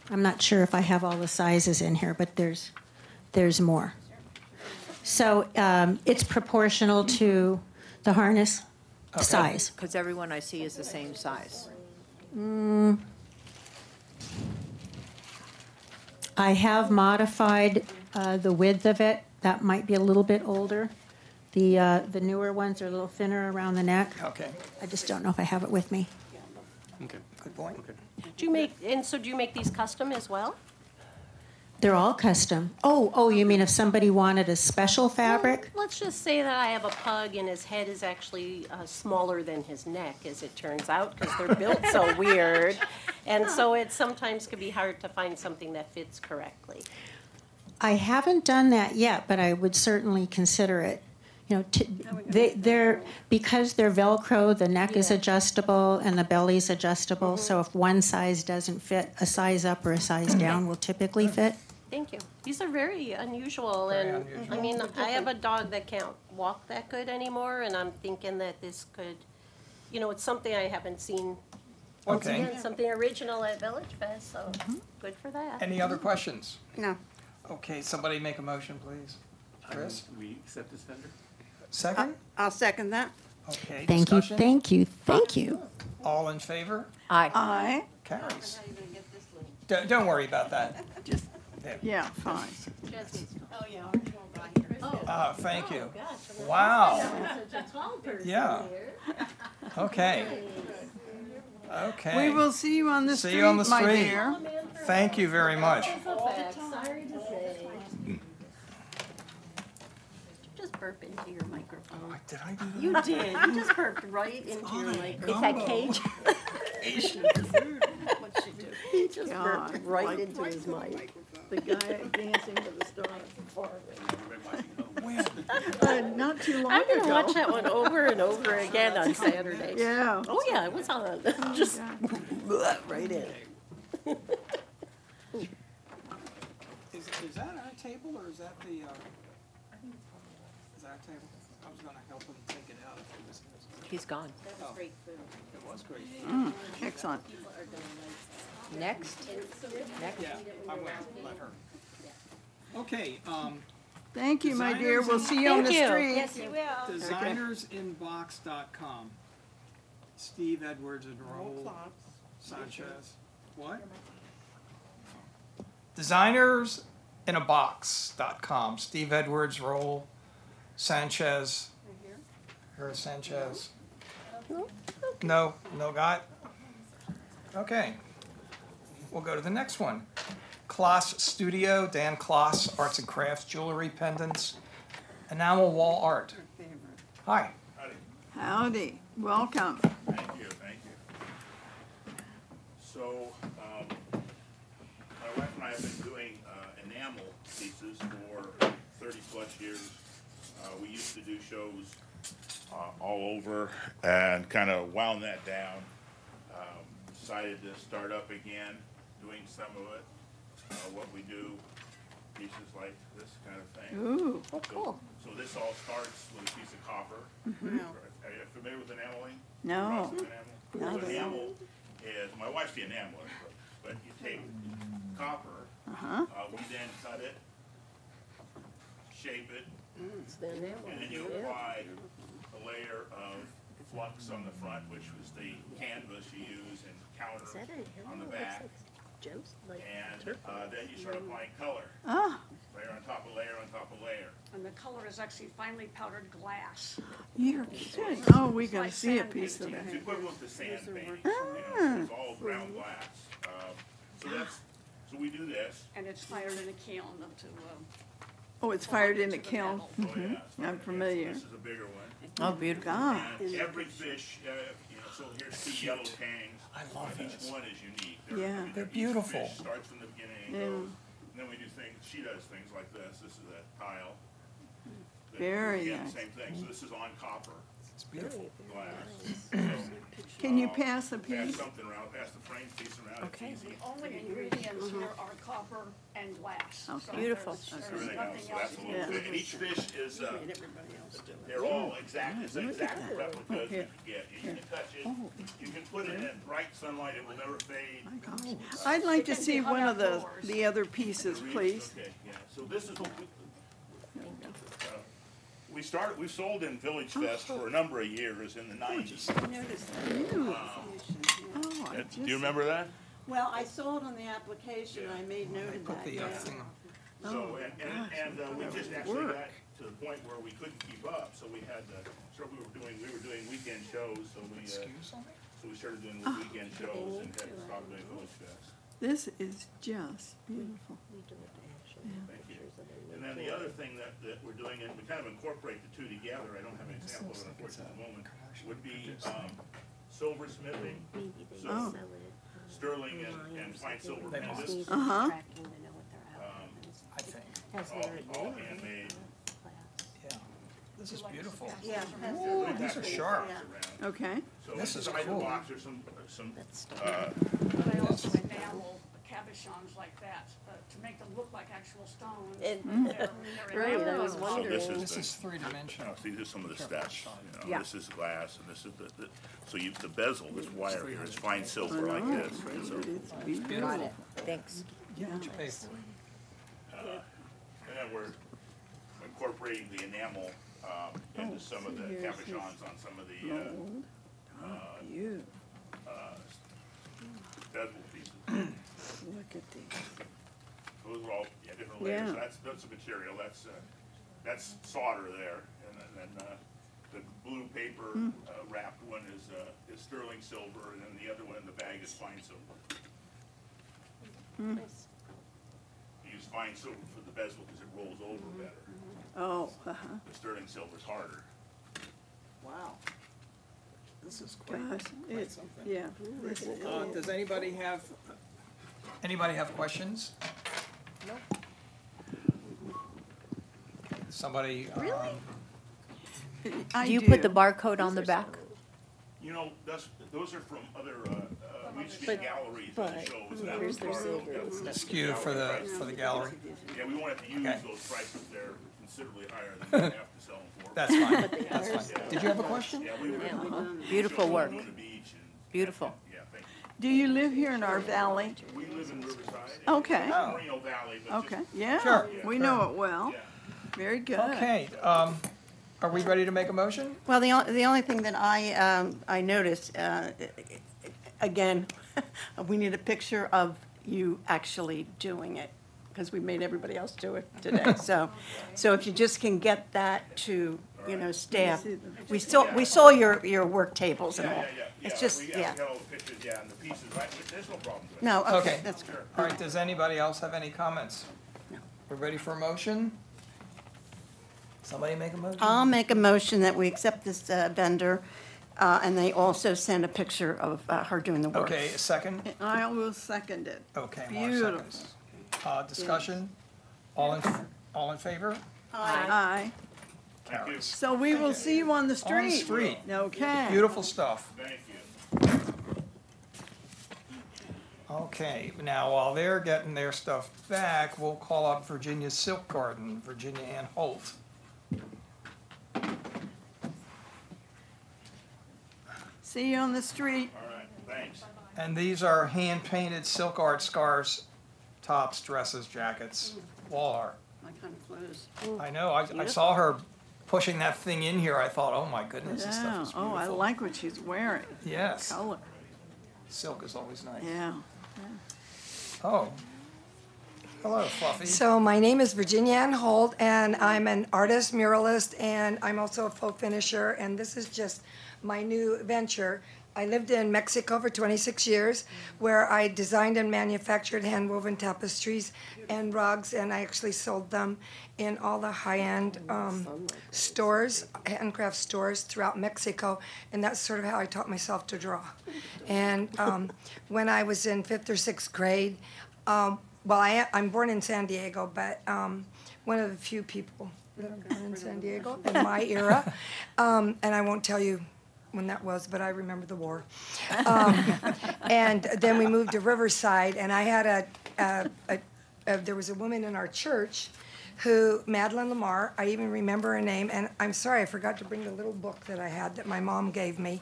I'm not sure if I have all the sizes in here, but there's more. So it's proportional to the harness size. Because everyone I see is the same size. I have modified the width of it. That might be a little bit older. The newer ones are a little thinner around the neck. Okay. I just don't know if I have it with me. Okay. Good point. Okay. Do you make these custom as well? They're all custom. Oh, you mean if somebody wanted a special fabric? Let's just say that I have a pug and his head is actually smaller than his neck, as it turns out, because they're built so weird. And so it sometimes can be hard to find something that fits correctly. I haven't done that yet, but I would certainly consider it. You know, they're because they're Velcro, the neck is adjustable and the belly's adjustable. So if one size doesn't fit, a size up or a size down will typically fit. Thank you. These are very unusual, and I mean, I have a dog that can't walk that good anymore, and I'm thinking that this could, you know, it's something I haven't seen. Once Okay. again, something original at VillageFest, so good for that. Any other questions? No. Okay, somebody make a motion, please. Chris? We accept this vendor? Second? I'll second that. Okay, Thank you, discussion? thank you. All in favor? Aye. Aye. Carries. Don't worry about that. Just, There. yeah, fine. Oh, yeah. Thank you. Wow. Such a tall person Yeah. here. Okay. Okay. We will see you on the street, See you on the my street. dear. Thank you very much. Sorry to say. Just burp into your microphone. Did I do that? You did. You just burped right into your microphone. Is that cage? What'd she do? He just burped God, right like- into his mic. The guy dancing to the stars. Not too long I'm ago. gonna watch that one over and over again on Saturday. Yeah. Oh, yeah, it was on. Just right in. Is that our table or is that the, is that our table? I was gonna help him take it out if it was his. He's gone. That was great food. It was great. Excellent. Next? Next? Yeah, I will, let her. Okay, Thank you, my dear. We'll see you on the street. Yes, you will. designersinbox.com. Steve Edwards and Raul Sanchez. What? Designersinbox.com. Steve Edwards, Raul Sanchez. Her Sanchez. No got? Okay. We'll go to the next one. Kloss Studio, Dan Kloss, Arts and Crafts, Jewelry, Pendants, Enamel Wall Art. Hi. Howdy. Welcome. Thank you, thank you. So, my wife and I have been doing enamel pieces for 30-plus years. We used to do shows all over and kind of wound that down. Decided to start up again, doing some of it. What we do, pieces like this kind of thing. Ooh. Oh, cool. So this all starts with a piece of copper. Mhm. Are you familiar with enameling? No. Enamel? So enamel is, my wife's the enameler, but you take copper, we then cut it, shape it, It's the enamel. and then you apply a layer of flux on the front, which was the canvas you use and counter Is that a on the looks back. like gems, like And turquoise. then you start applying color. Ah. Layer on top of layer on top of layer. And the color is actually finely powdered glass. You're kidding. Oh, we gotta like see a sand piece of It's that. equivalent to sand painting. Ah. It's all ground glass. So we do this. And it's fired in a kiln to, Oh, it's fired in the kiln. Oh, yeah. I'm familiar. This is a bigger one. Oh, beautiful. God. And every fish, so here's two yellow tangs. I love and these. Each one is unique. Yeah. They're Each beautiful. fish starts from the beginning and Yeah. goes. And then we do things, she does things like this. This is a tile. Very Again, nice. same thing. So this is on copper. It's beautiful. glass. Can you pass a Pass piece? something around, pass the frame piece around, it's easy. The only ingredients here are copper and glass. Okay. So Beautiful. there's Everything else, nothing so that's a little Yeah. bit, and each fish is, they're all exact, it's exact replicas you can get. You can touch it, you can put it in bright sunlight, it will never fade. I'd like to see one of the other pieces, please. Okay, yeah, so this is what we sold in VillageFest for a number of years in the 90s. Do you remember that? Well, I saw it on the application, I made note of that, yeah. So, we just actually got to the point where we couldn't keep up, so we had to, we were doing weekend shows, so we started doing weekend shows and had to stop doing VillageFest. This is just beautiful. Thank you. And then the other thing that we're doing, and we kind of incorporate the two together, I don't have an example of it unfortunately at the moment, would be silversmithing. So sterling and fine silver pendants. Uh-huh. I think. All handmade. Yeah. This is beautiful. Yeah. Ooh, these are sharp. Okay. So This is inside the cool. box, there's some But I also enamel the cabochons like that, to make them look like actual stones. Right, I was So wondering. This is three-dimensional. See, here's some of the steps. You know, Yeah. This is glass, and this is so the bezel, this wire here is fine silver like this. Right? So, Got it. Thanks. and then we're incorporating the enamel into some of the cabochons on some of the bezel pieces. Look at these. Those are all different layers. Yeah. So that's the material. That's solder there, and then the blue paper wrapped one is sterling silver, and then the other one in the bag is fine silver. You use fine silver for the bezel because it rolls over better. Oh, The sterling silver's harder. Wow. This is great. gosh, it's, yeah. This is- Does anybody have questions? No. Somebody, I Do you put the barcode on the back? You know, those are from other, we used to get galleries and shows. And that was part of the skew for the gallery. Yeah, we wanted to use Okay. those prices. They're considerably higher than we have to sell them for. That's fine, that's fine. Did you have a question? Yeah, we were. Beautiful work. On the beach and, Beautiful. yeah, thank you. Do you live here in our valley? We live in Riverside. Okay. Moreno Valley, but Okay, just, yeah. Sure, We know it well. Very good. Okay, are we ready to make a motion? Well, the only thing that I noticed, again, we need a picture of you actually doing it, because we made everybody else do it today. So if you just can get that to, staff. We saw your work tables and all. It's just, we got all the pictures, and the pieces, right? There's no problem with that. No, okay, Okay. that's good. All right, does anybody else have any comments? No. We're ready for a motion? Somebody make a motion? I'll make a motion that we accept this vendor, and they also send a picture of her doing the work. Okay, a second? I will second it. Okay, Mark Beautiful. seconds. Discussion? All in favor? Aye. Carries. So we will see you on the street. On the street. Okay. Beautiful stuff. Thank you. Okay, now while they're getting their stuff back, we'll call up Virginia's Silk Garden, Virginia Ann Holt. See you on the street. All right, thanks. And these are hand-painted silk art scarves, tops, dresses, jackets, wall art. My kind of clothes. I know, I saw her pushing that thing in here, I thought, oh my goodness, this Yeah. stuff is Oh, I beautiful. like what she's wearing. Yes, Color. silk is always nice. Yeah. Oh, hello Fluffy. So my name is Virginia Ann Holt, and I'm an artist, muralist, and I'm also a faux finisher, and this is just my new venture. I lived in Mexico for 26 years, where I designed and manufactured hand-woven tapestries and rugs, and I actually sold them in all the high-end stores, handcraft stores throughout Mexico, and that's sort of how I taught myself to draw. And when I was in 5th or 6th grade, I'm born in San Diego, but one of the few people in San Diego in my era. And I won't tell you when that was, but I remember the war. And then we moved to Riverside, and I had there was a woman in our church who, Madeline Lamar, I even remember her name, and I'm sorry, I forgot to bring the little book that I had that my mom gave me,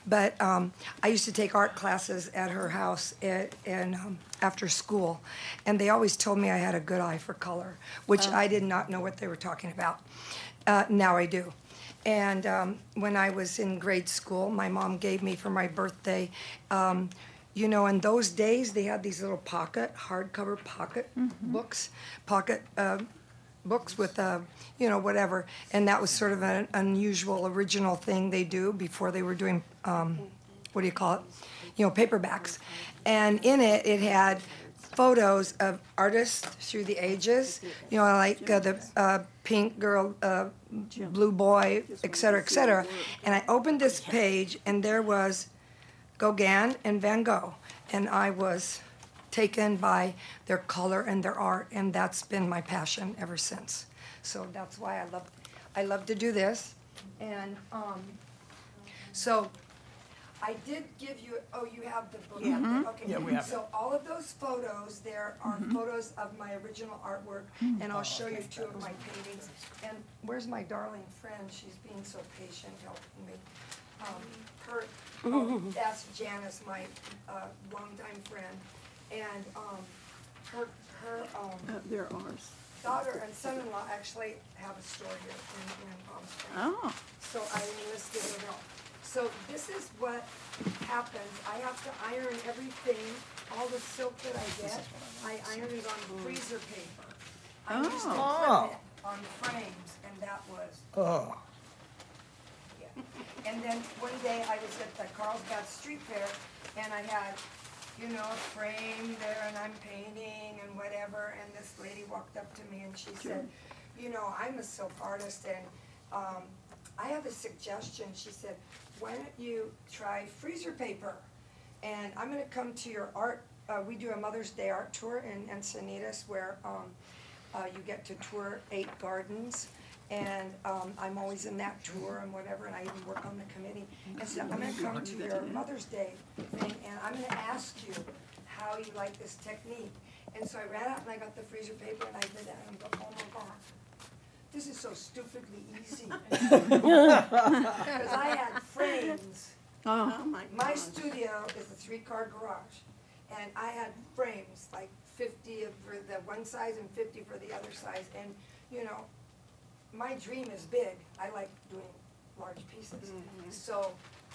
but I used to take art classes at her house after school, and they always told me I had a good eye for color, which I did not know what they were talking about. Now I do. And when I was in grade school, my mom gave me for my birthday, you know, in those days, they had these little hardcover pocket books, books with, you know, whatever. And that was sort of an unusual, original thing they do before they were doing, what do you call it? You know, paperbacks. And in it, it had photos of artists through the ages, you know, like the pink girl, blue boy, et cetera, et cetera. And I opened this page, and there was Gauguin and Van Gogh. And I was taken by their color and their art, and that's been my passion ever since. So that's why I love to do this. And so I did give you, oh, you have the book out there? Okay. Yeah, we have So all of those photos, there are photos of my original artwork, and I'll show you two of my paintings. And where's my darling friend? She's being so patient helping me. That's Janice, my longtime friend. And her They're ours. daughter and son-in-law actually have a store here in Palm Springs. Oh. So I enlisted her help. So this is what happens. I have to iron everything, all the silk that I get, I iron it on freezer paper. I used to print it on frames, and that was, yeah. And then one day I was at the Carlsbad Street Fair, and I had, you know, a frame there, and I'm painting and whatever, and this lady walked up to me and she said, you know, I'm a silk artist, and I have a suggestion. She said, why don't you try freezer paper? And I'm gonna come to your art, we do a Mother's Day art tour in Encinitas where you get to tour 8 gardens. And I'm always in that tour and whatever, and I even work on the committee. And so I'm gonna come to your Mother's Day thing, and I'm gonna ask you how you like this technique. And so I ran out and I got the freezer paper and I did that, and I'm going, oh my God, this is so stupidly easy. Because I had frames. Oh My studio is a 3-car garage, and I had frames, like 50 for the one size and 50 for the other size, and you know, my dream is big. I like doing large pieces. So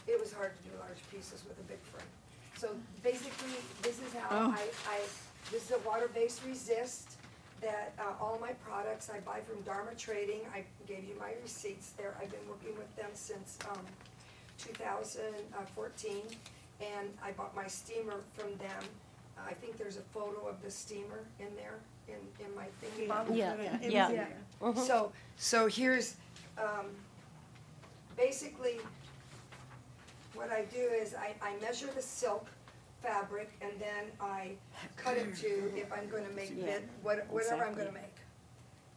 it was hard to do large pieces with a big frame. So basically, this is how this is a water-based resist that all of my products I buy from Dharma Trading. I gave you my receipts there. I've been working with them since 2014, and I bought my steamer from them. I think there's a photo of the steamer in there, in my thing. So here's, basically, what I do is I measure the silk fabric, and then I cut it to, if I'm gonna make whatever I'm gonna make.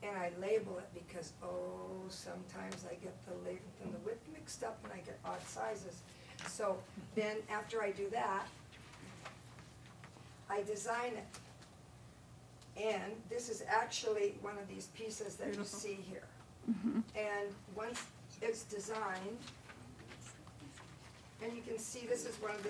And I label it because, sometimes I get the length and the width mixed up and I get odd sizes. So then after I do that, I design it. And this is actually one of these pieces that you see here. And once it's designed, and you can see this is one of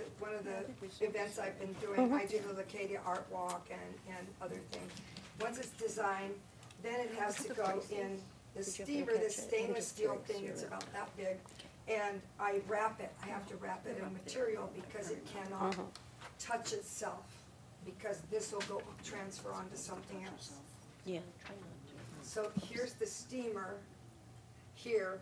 the events I've been doing. I do the Lacadia Art Walk and other things. Once it's designed, then it has to go in the steamer, this stainless steel thing that's about that big, and I wrap it. I have to wrap it in material because it cannot touch itself, because this will go transfer onto something else. Yeah. So here's the steamer here,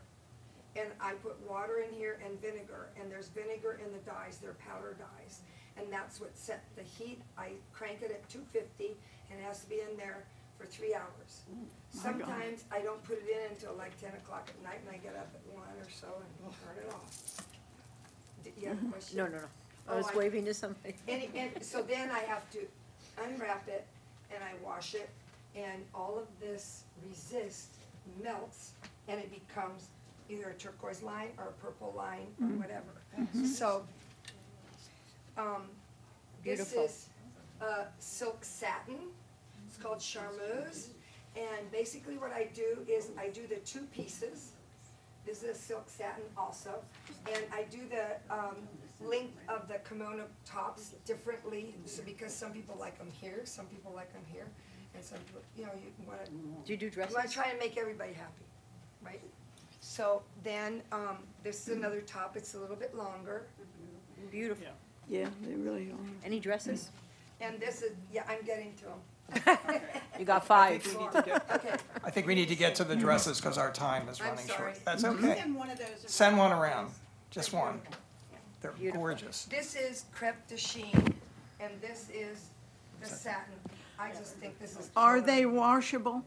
and I put water in here and vinegar, and there's vinegar in the dyes, they're powder dyes, and that's what set the heat. I crank it at 250, and it has to be in there for 3 hours. Sometimes I don't put it in until like 10 o'clock at night, and I get up at 1 or so and turn it off. You have a question? No. I was waving to something. And so then I have to unwrap it, and I wash it, and all of this resist melts and it becomes either a turquoise line or a purple line or whatever. So, this Beautiful. is silk satin. It's called charmeuse. And basically what I do is I do the two pieces. This is a silk satin also. And I do the length of the kimono tops differently. So because some people like them here, some people like them here. And some people, you know, you want to. Do you do dresses? You want to try and make everybody happy, right? So then, this is another top. It's a little bit longer. Beautiful. Yeah, they really are. Any dresses? And this is, yeah, I'm getting to them. You got 5. Okay. I think we need to get to the dresses because our time is I'm running sorry. short. That's okay. Send one of those. Send one around, just one. They're gorgeous. This is crepe de chine, and this is the satin. I just think this is. Are killer. they washable?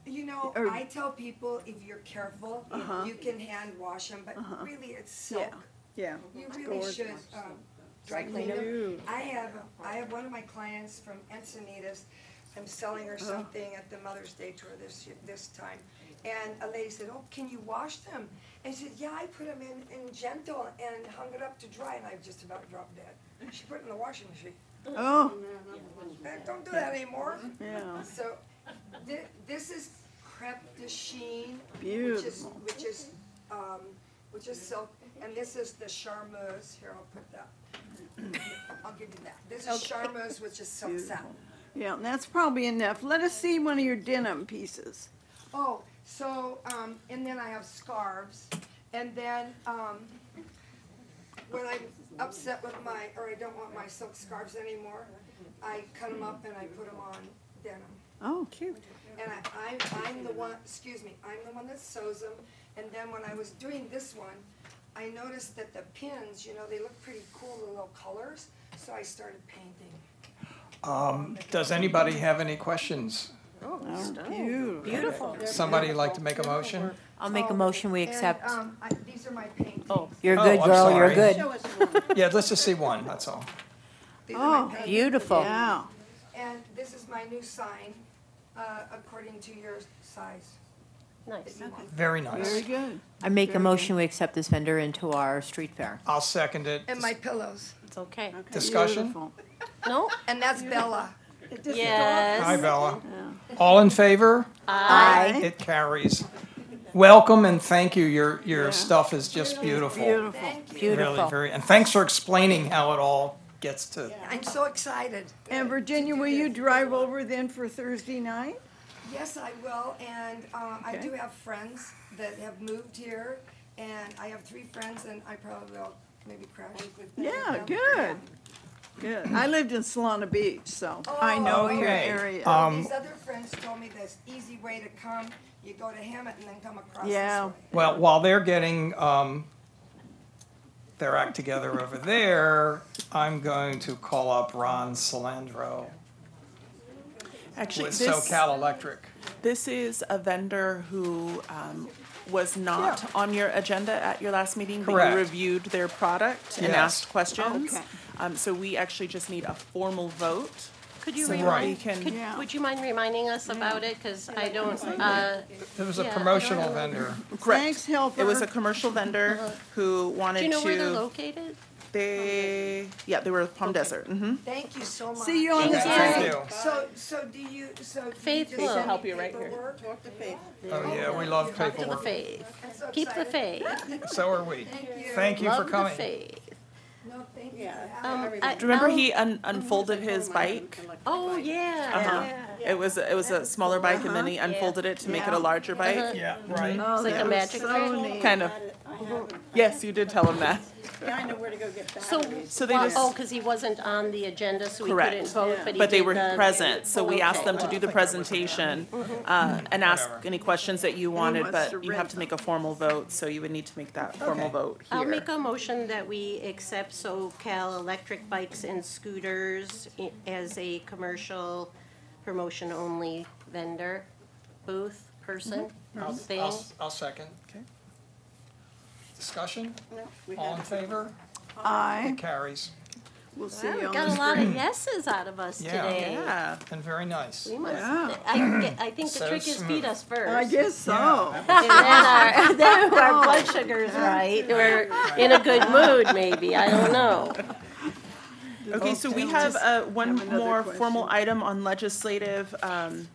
You know, Or- I tell people if you're careful, you can hand wash them, but really it's silk. Yeah. You it's really gorgeous. should dry clean them. Beautiful. I have one of my clients from Encinitas. I'm selling her something at the Mother's Day tour this time. And a lady said, "Oh, can you wash them?" And she said, "Yeah, I put them in gentle and hung it up to dry." And I just about dropped dead. She put it in the washing machine. Oh, Don't do that anymore. yeah. So this is crepe de chine, Beautiful. which is silk, and this is the charmeuse. Here, I'll put that. I'll give you that. This is charmeuse, which is silk satin. Yeah, that's probably enough. Let us see one of your denim pieces. Oh, so and then I have scarves, and then when I'm upset with or I don't want my silk scarves anymore, I cut them up and I put them on denim. Oh, cute. And I'm the one, I'm the one that sews them. And then when I was doing this one, I noticed that the pins, you know, they look pretty cool, the little colors. So I started painting. Does anybody have any questions? Oh, beautiful. Beautiful. Somebody like to make a motion? I'll make a motion, we accept. And, these are my paintings. You're Oh, good, I'm girl, you're sorry. good. Show us one. Yeah, let's just see one, that's all. These are Oh, my paintings. Beautiful. Yeah. And this is my new sign, according to your size. Nice. that you want. Very nice. Very good. I make a motion, we accept this vendor into our street fair. I'll second it. And my pillows. It's okay. Discussion? Beautiful. No? And that's Bella. Yes. Hi, Bella. All in favor? Aye. It carries. Welcome and thank you. Your stuff is just beautiful. Beautiful. Thank you. Beautiful. Really, very, and thanks for explaining how it all gets to. I'm so excited. And Virginia, will you drive over then for Thursday night? Yes, I will, and I Okay. do have friends that have moved here, and I have 3 friends, and I probably will maybe crash with them. Yeah, good. Good. I lived in Solana Beach, so I know your Okay. area. These other friends told me this easy way to come, you go to Hemet and then come across this Yeah. way. Well, while they're getting their act together over there, I'm going to call up Ron Salandro Actually, with this, SoCal Electric. this is a vendor who was not on your agenda at your last meeting, but Correct. you reviewed their product and Yes. asked questions. Okay. So we actually just need a formal vote. Could you So that remind, we can- Yeah. would you mind reminding us about it? Because I don't, It was a Yeah. promotional vendor. Correct. Thanks, helper. It was a commercial vendor who wanted do you know where they're to, located? they were Palm Desert. Thank you so much. See you on the Thank you. So do you Faith just will send me help you right here. paperwork? Oh, yeah, we love Talk to the paperwork. faith. I'm so Keep the excited. faith. So are we. you. Thank you for Love the coming. faith. No, thank you for having me. I- Do you remember I'll- he unfolded his bike? Oh, yeah. Uh-huh. It was a smaller bike, and then he unfolded it to make it a larger bike. Yeah, right. Oh, It's like that a was magic so trick. neat. Kind of. Yes, you did tell him that. Yeah, I know where to go get that. So they Well, just- oh, because he wasn't on the agenda, so we Correct. couldn't vote, but he But they did were the- present, so we asked Okay. them to do the presentation and ask any questions that you wanted, wants but to you have rent to make a formal vote, so you would need to make that formal vote I'll here. make a motion that we accept SoCal Electric Bikes and Scooters as a commercial promotion-only vendor, booth, person, thing. I'll second. Okay. Discussion? All in favor? Aye. It carries. We'll see Wow, you we on got the a lot of screen. yeses out of us Yeah. today. Yeah. And very nice. We must, Yeah. I think the So trick is smooth. feed us first. I guess so. Yeah. And then our blood sugar's right. We're in a good mood, maybe. I don't know. Okay, so we have one more formal item on legislative, and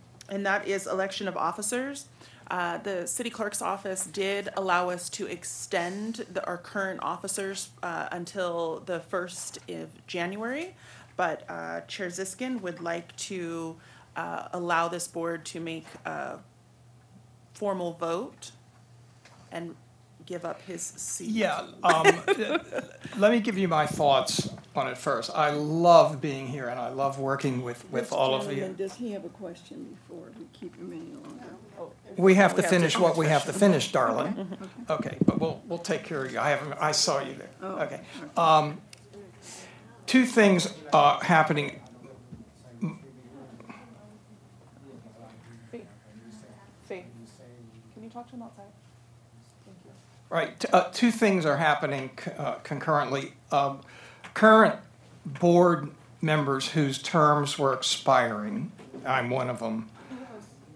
that is election of officers. The city clerk's office did allow us to extend our current officers until the 1st of January, but Chair Ziskin would like to allow this board to make a formal vote and give up his seat. Yeah, let me give you my thoughts on it first. I love being here and I love working with all of you. Does he have a question before we keep him any longer? We have to finish what we have to finish, darling. Okay, but we'll take care of you. I saw you there. Okay. Two things happening. Faith, can you talk to him outside? Right, two things are happening concurrently. Current board members whose terms were expiring, I'm one of them.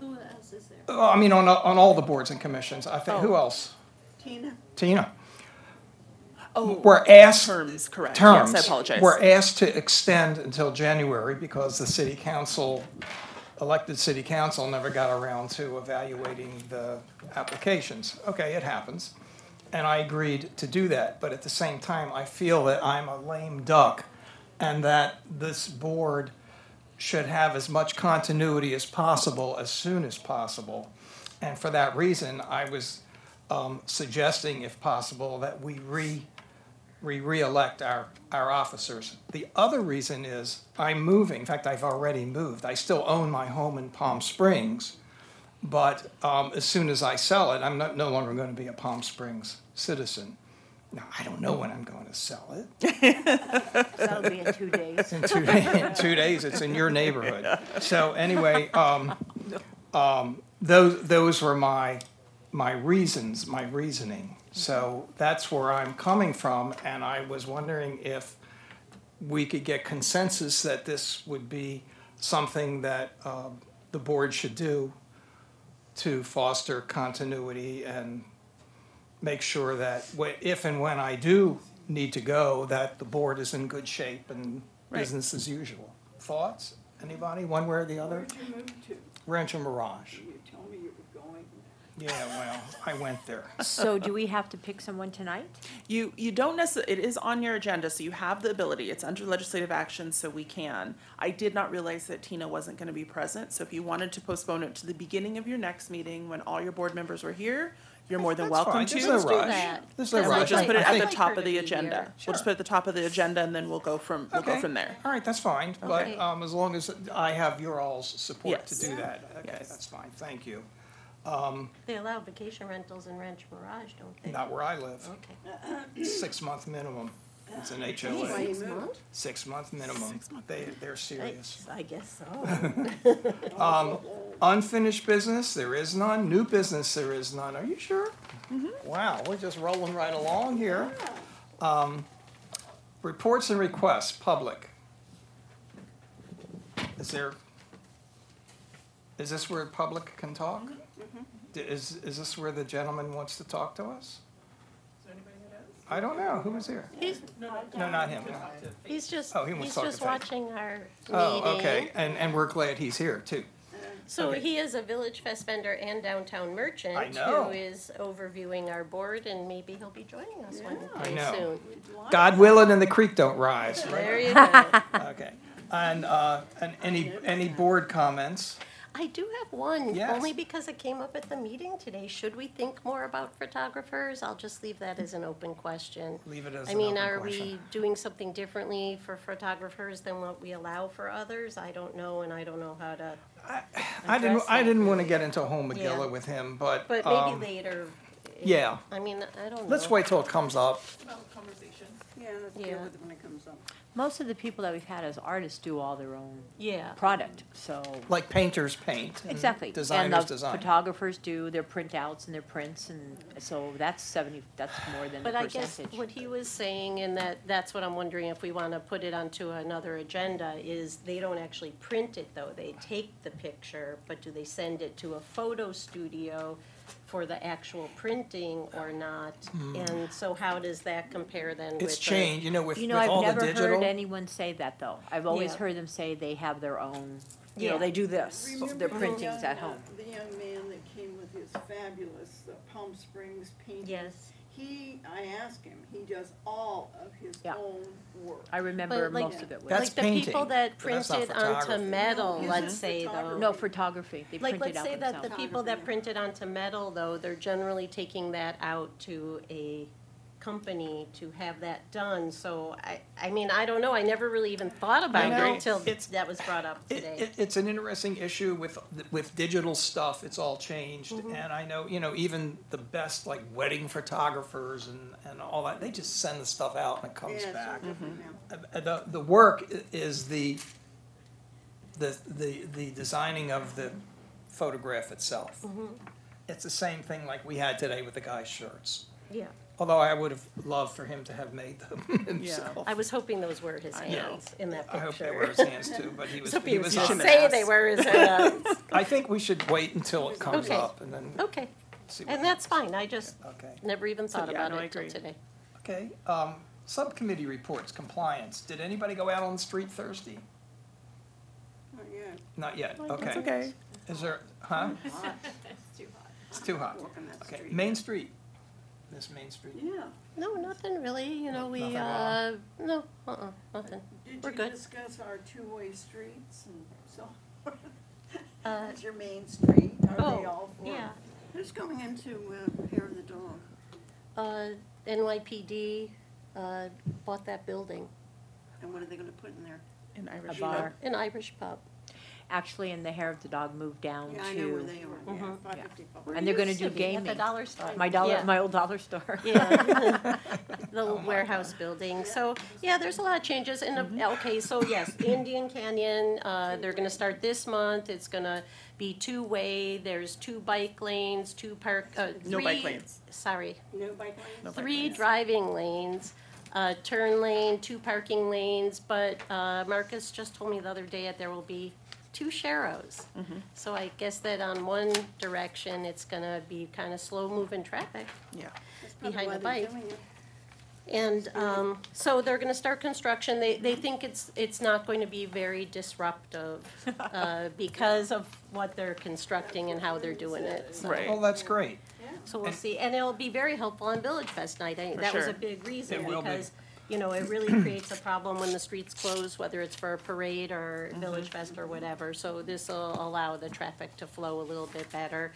Who else is there? I mean, on all the boards and commissions, I think, who else? Tina. Oh, We're asked. terms, correct. Terms. Yes, I apologize. We're asked to extend until January because the city council, elected city council never got around to evaluating the applications. Okay, it happens. And I agreed to do that, but at the same time, I feel that I'm a lame duck and that this board should have as much continuity as possible as soon as possible. And for that reason, I was suggesting, if possible, that we re-elect our officers. The other reason is I'm moving. In fact, I've already moved. I still own my home in Palm Springs, but as soon as I sell it, I'm no longer going to be a Palm Springs citizen. Now, I don't know when I'm going to sell it. That'll be in 2 days. In 2 days, it's in your neighborhood. So anyway, those were my reasons, my reasoning. So that's where I'm coming from, and I was wondering if we could get consensus that this would be something that the board should do to foster continuity and make sure that if and when I do need to go, that the board is in good shape and business as usual. Thoughts? Anybody, one way or the other? Where'd you move to? Rancho Mirage. You told me you were going. Yeah, well, I went there. So do we have to pick someone tonight? You don't necessarily, it is on your agenda, so you have the ability. It's under legislative action, so we can. I did not realize that Tina wasn't going to be present, so if you wanted to postpone it to the beginning of your next meeting when all your board members were here, you're more than welcome fine. to. There's no rush. There's no And rush. we'll just put it I at the think- top of the agenda. We'll just put it at the top of the agenda, and then we'll go from there. All right, that's fine, but Okay. as long as I have your all's support to Yes. do that, okay, Yes. that's fine, thank you. They allow vacation rentals in Rancho Mirage, don't they? Not where I live. Okay. 6-month minimum. It's an Six HOA. months? 6-month minimum. They're serious. I guess so. Unfinished business, there is none. New business, there is none. Are you sure? Wow, we're just rolling right along here. Reports and requests, public. Is this where public can talk? Is this where the gentleman wants to talk to us? I don't know. Who was here? No, not him. No. He's just, Oh, he wants he's to talk just to Faith. watching our meeting. Oh, okay. And we're glad he's here, too. So Okay. he is a VillageFest vendor and downtown merchant. I know. Who is overviewing our board, and maybe he'll be joining us one I day know. soon. God willing and the creek don't rise. right? There you go. Okay. And any board comments? I do have one, Yes. only because it came up at the meeting today. Should we think more about photographers? I'll just leave that as an open question. Leave it as I an mean, open are question. we doing something differently for photographers than what we allow for others? I don't know, and I don't know how to I address didn't that. want to get into a whole McGilla Yeah. with him, but But maybe later. yeah. I mean, I don't know. Let's wait till it comes up. Conversation. Yeah, let's deal Yeah. with it when it comes up. Most of the people that we've had as artists do all their own Yeah. product, so. Like painters paint. And Exactly. Designers And the design. photographers do their printouts and their prints, and so that's more than the But I guess percentage. what he was saying, and that's what I'm wondering if we want to put it onto another agenda, is they don't actually print it, though. They take the picture, but do they send it to a photo studio for the actual printing or not? And so how does that compare then with? It's changed, with all the digital. I've never heard anyone say that, though. I've always Yeah. heard them say they have their own, Yeah. they do this, Remember their the printings at young, home. The young man that came with his fabulous Palm Springs painting. Yes. I asked him, he does all of his Yeah. own work. I remember But, like, most of it was. That's Like the painting, people that but that's not printed onto photography. metal, No, let's isn't say, though. photography. No, photography. They Like, print it let's out say that the themselves. people that printed onto metal, though, they're generally taking that out to a company to have that done. So I mean, I don't know. I never really even thought about I know. it until It's- that was brought up today. It's an interesting issue with digital stuff. It's all changed, and I know even the best like wedding photographers and all that, they just send the stuff out and it comes Yeah, it's back. all different now. The work is the designing of the photograph itself. It's the same thing like we had today with the guy's shirts. Yeah. Although I would have loved for him to have made them himself. I was hoping those were his hands in that picture. I hope they were his hands too, but he was. He was on say that. they were his hands. I think we should wait until it comes Okay. up and then. Okay. See what And that's fine. I just Okay. never even thought yeah, about no, I it until agree. today. Okay, subcommittee reports, compliance. Did anybody go out on the street Thursday? Not yet. Not yet, That's okay. okay. Is there, huh? It's too hot. It's too hot. Walking that Okay, street. Main Street. Miss Main Street. Yeah. No, nothing really. We, Nothing wrong? no, nothing. We're Did you good. discuss our two-way streets and so forth? Uh, Is your main street, are oh, they all for? yeah. Who's going into Hair of the Dog? NYPD bought that building, And what are they gonna put in there? An Irish A bar. an Irish pub. Actually, and the Hair of the Dog moved down Yeah, I know where to, they are, yeah, 554. and they're gonna do At the gaming. dollar store. My Yeah. old dollar store. Yeah, the warehouse building. So, yeah, there's a lot of changes. And, okay, so yes, Indian Canyon, they're gonna start this month. It's gonna be two-way. There's 2 bike lanes, 2 No bike 3 lanes. Sorry, No bike lanes? No bike 3 lanes. driving lanes, turn lane, 2 parking lanes. But Marcus just told me the other day that there will be 2 sharrows. So I guess that on one direction, it's gonna be kind of slow-moving traffic Yeah. That's probably behind why the they're bike. doing it. And so they're gonna start construction. They think it's not going to be very disruptive because of what they're constructing and how they're doing it. So, Right. Well, that's great. so we'll see. And it'll be very helpful on VillageFest night. I think For that was sure. a big reason It will be. because, it really creates a problem when the streets close, whether it's for a parade or VillageFest or whatever. So this will allow the traffic to flow a little bit better.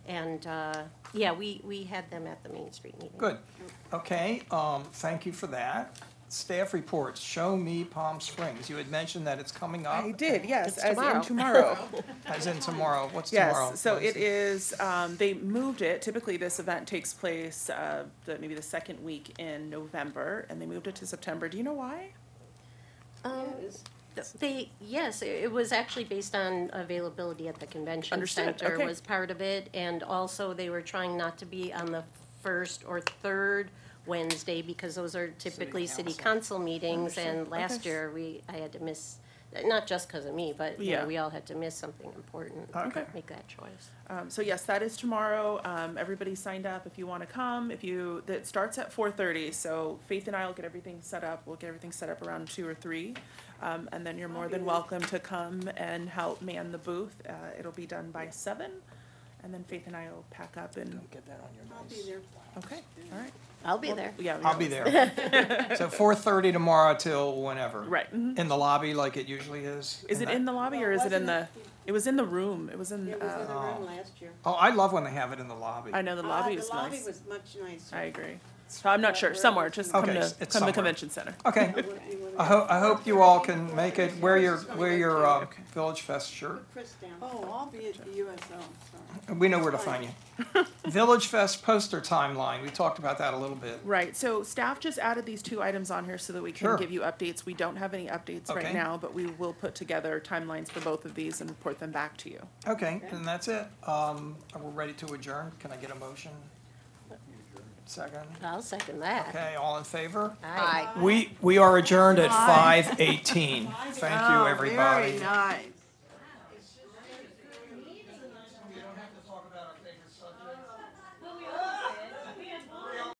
And, yeah, we had them at the Main Street meeting. Good. Okay, thank you for that. Staff reports, Show Me Palm Springs. You had mentioned that it's coming up. I did, yes, It's as tomorrow. in tomorrow. As in tomorrow. What's tomorrow? Yes, so What it is, they moved it, typically this event takes place, maybe the second week in November, and they moved it to September. Do you know why? Yes, it was actually based on availability at the convention Understood, center okay. was part of it. And also they were trying not to be on the first or third Wednesday because those are typically city council meetings. And Understood, last okay. year I had to miss, not just because of me, but Yeah. we all had to miss something important Okay. to make that choice. So yes, that is tomorrow. Everybody signed up if you want to come. That starts at 4:30. So Faith and I will get everything set up. We'll get everything set up around 2 or 3. And then you're more than welcome to come and help man the booth. It'll be done by 7. And then Faith and I will pack up and. Get that on your I'll be list. there. Okay, all right. I'll be there. Yeah. I'll be there. So 4:30 tomorrow till whenever. Right. mhm. In the lobby like it usually is? Is it in the lobby or is it in the? It was in the room. It was in. It was in the room last year. Oh, I love when they have it in the lobby. I know the lobby is The lobby nice. was much nicer. I agree. So I'm not sure, somewhere, just come Okay, to, it's come to the somewhere. convention center. Okay. I hope you all can make it. Wear your Village Fest shirt. Oh, I'll be at the USO, sorry. We know where to find you. Village Fest poster timeline. We talked about that a little bit. Right, so staff just added these two items on here so that we can Sure. give you updates. We don't have any updates right Okay. now, but we will put together timelines for both of these and report them back to you. Okay, and that's it. We're ready to adjourn. Can I get a motion? Second? I'll second that. Okay, all in favor? Aye. We are adjourned at 5:18. Thank you, Oh, everybody. very nice.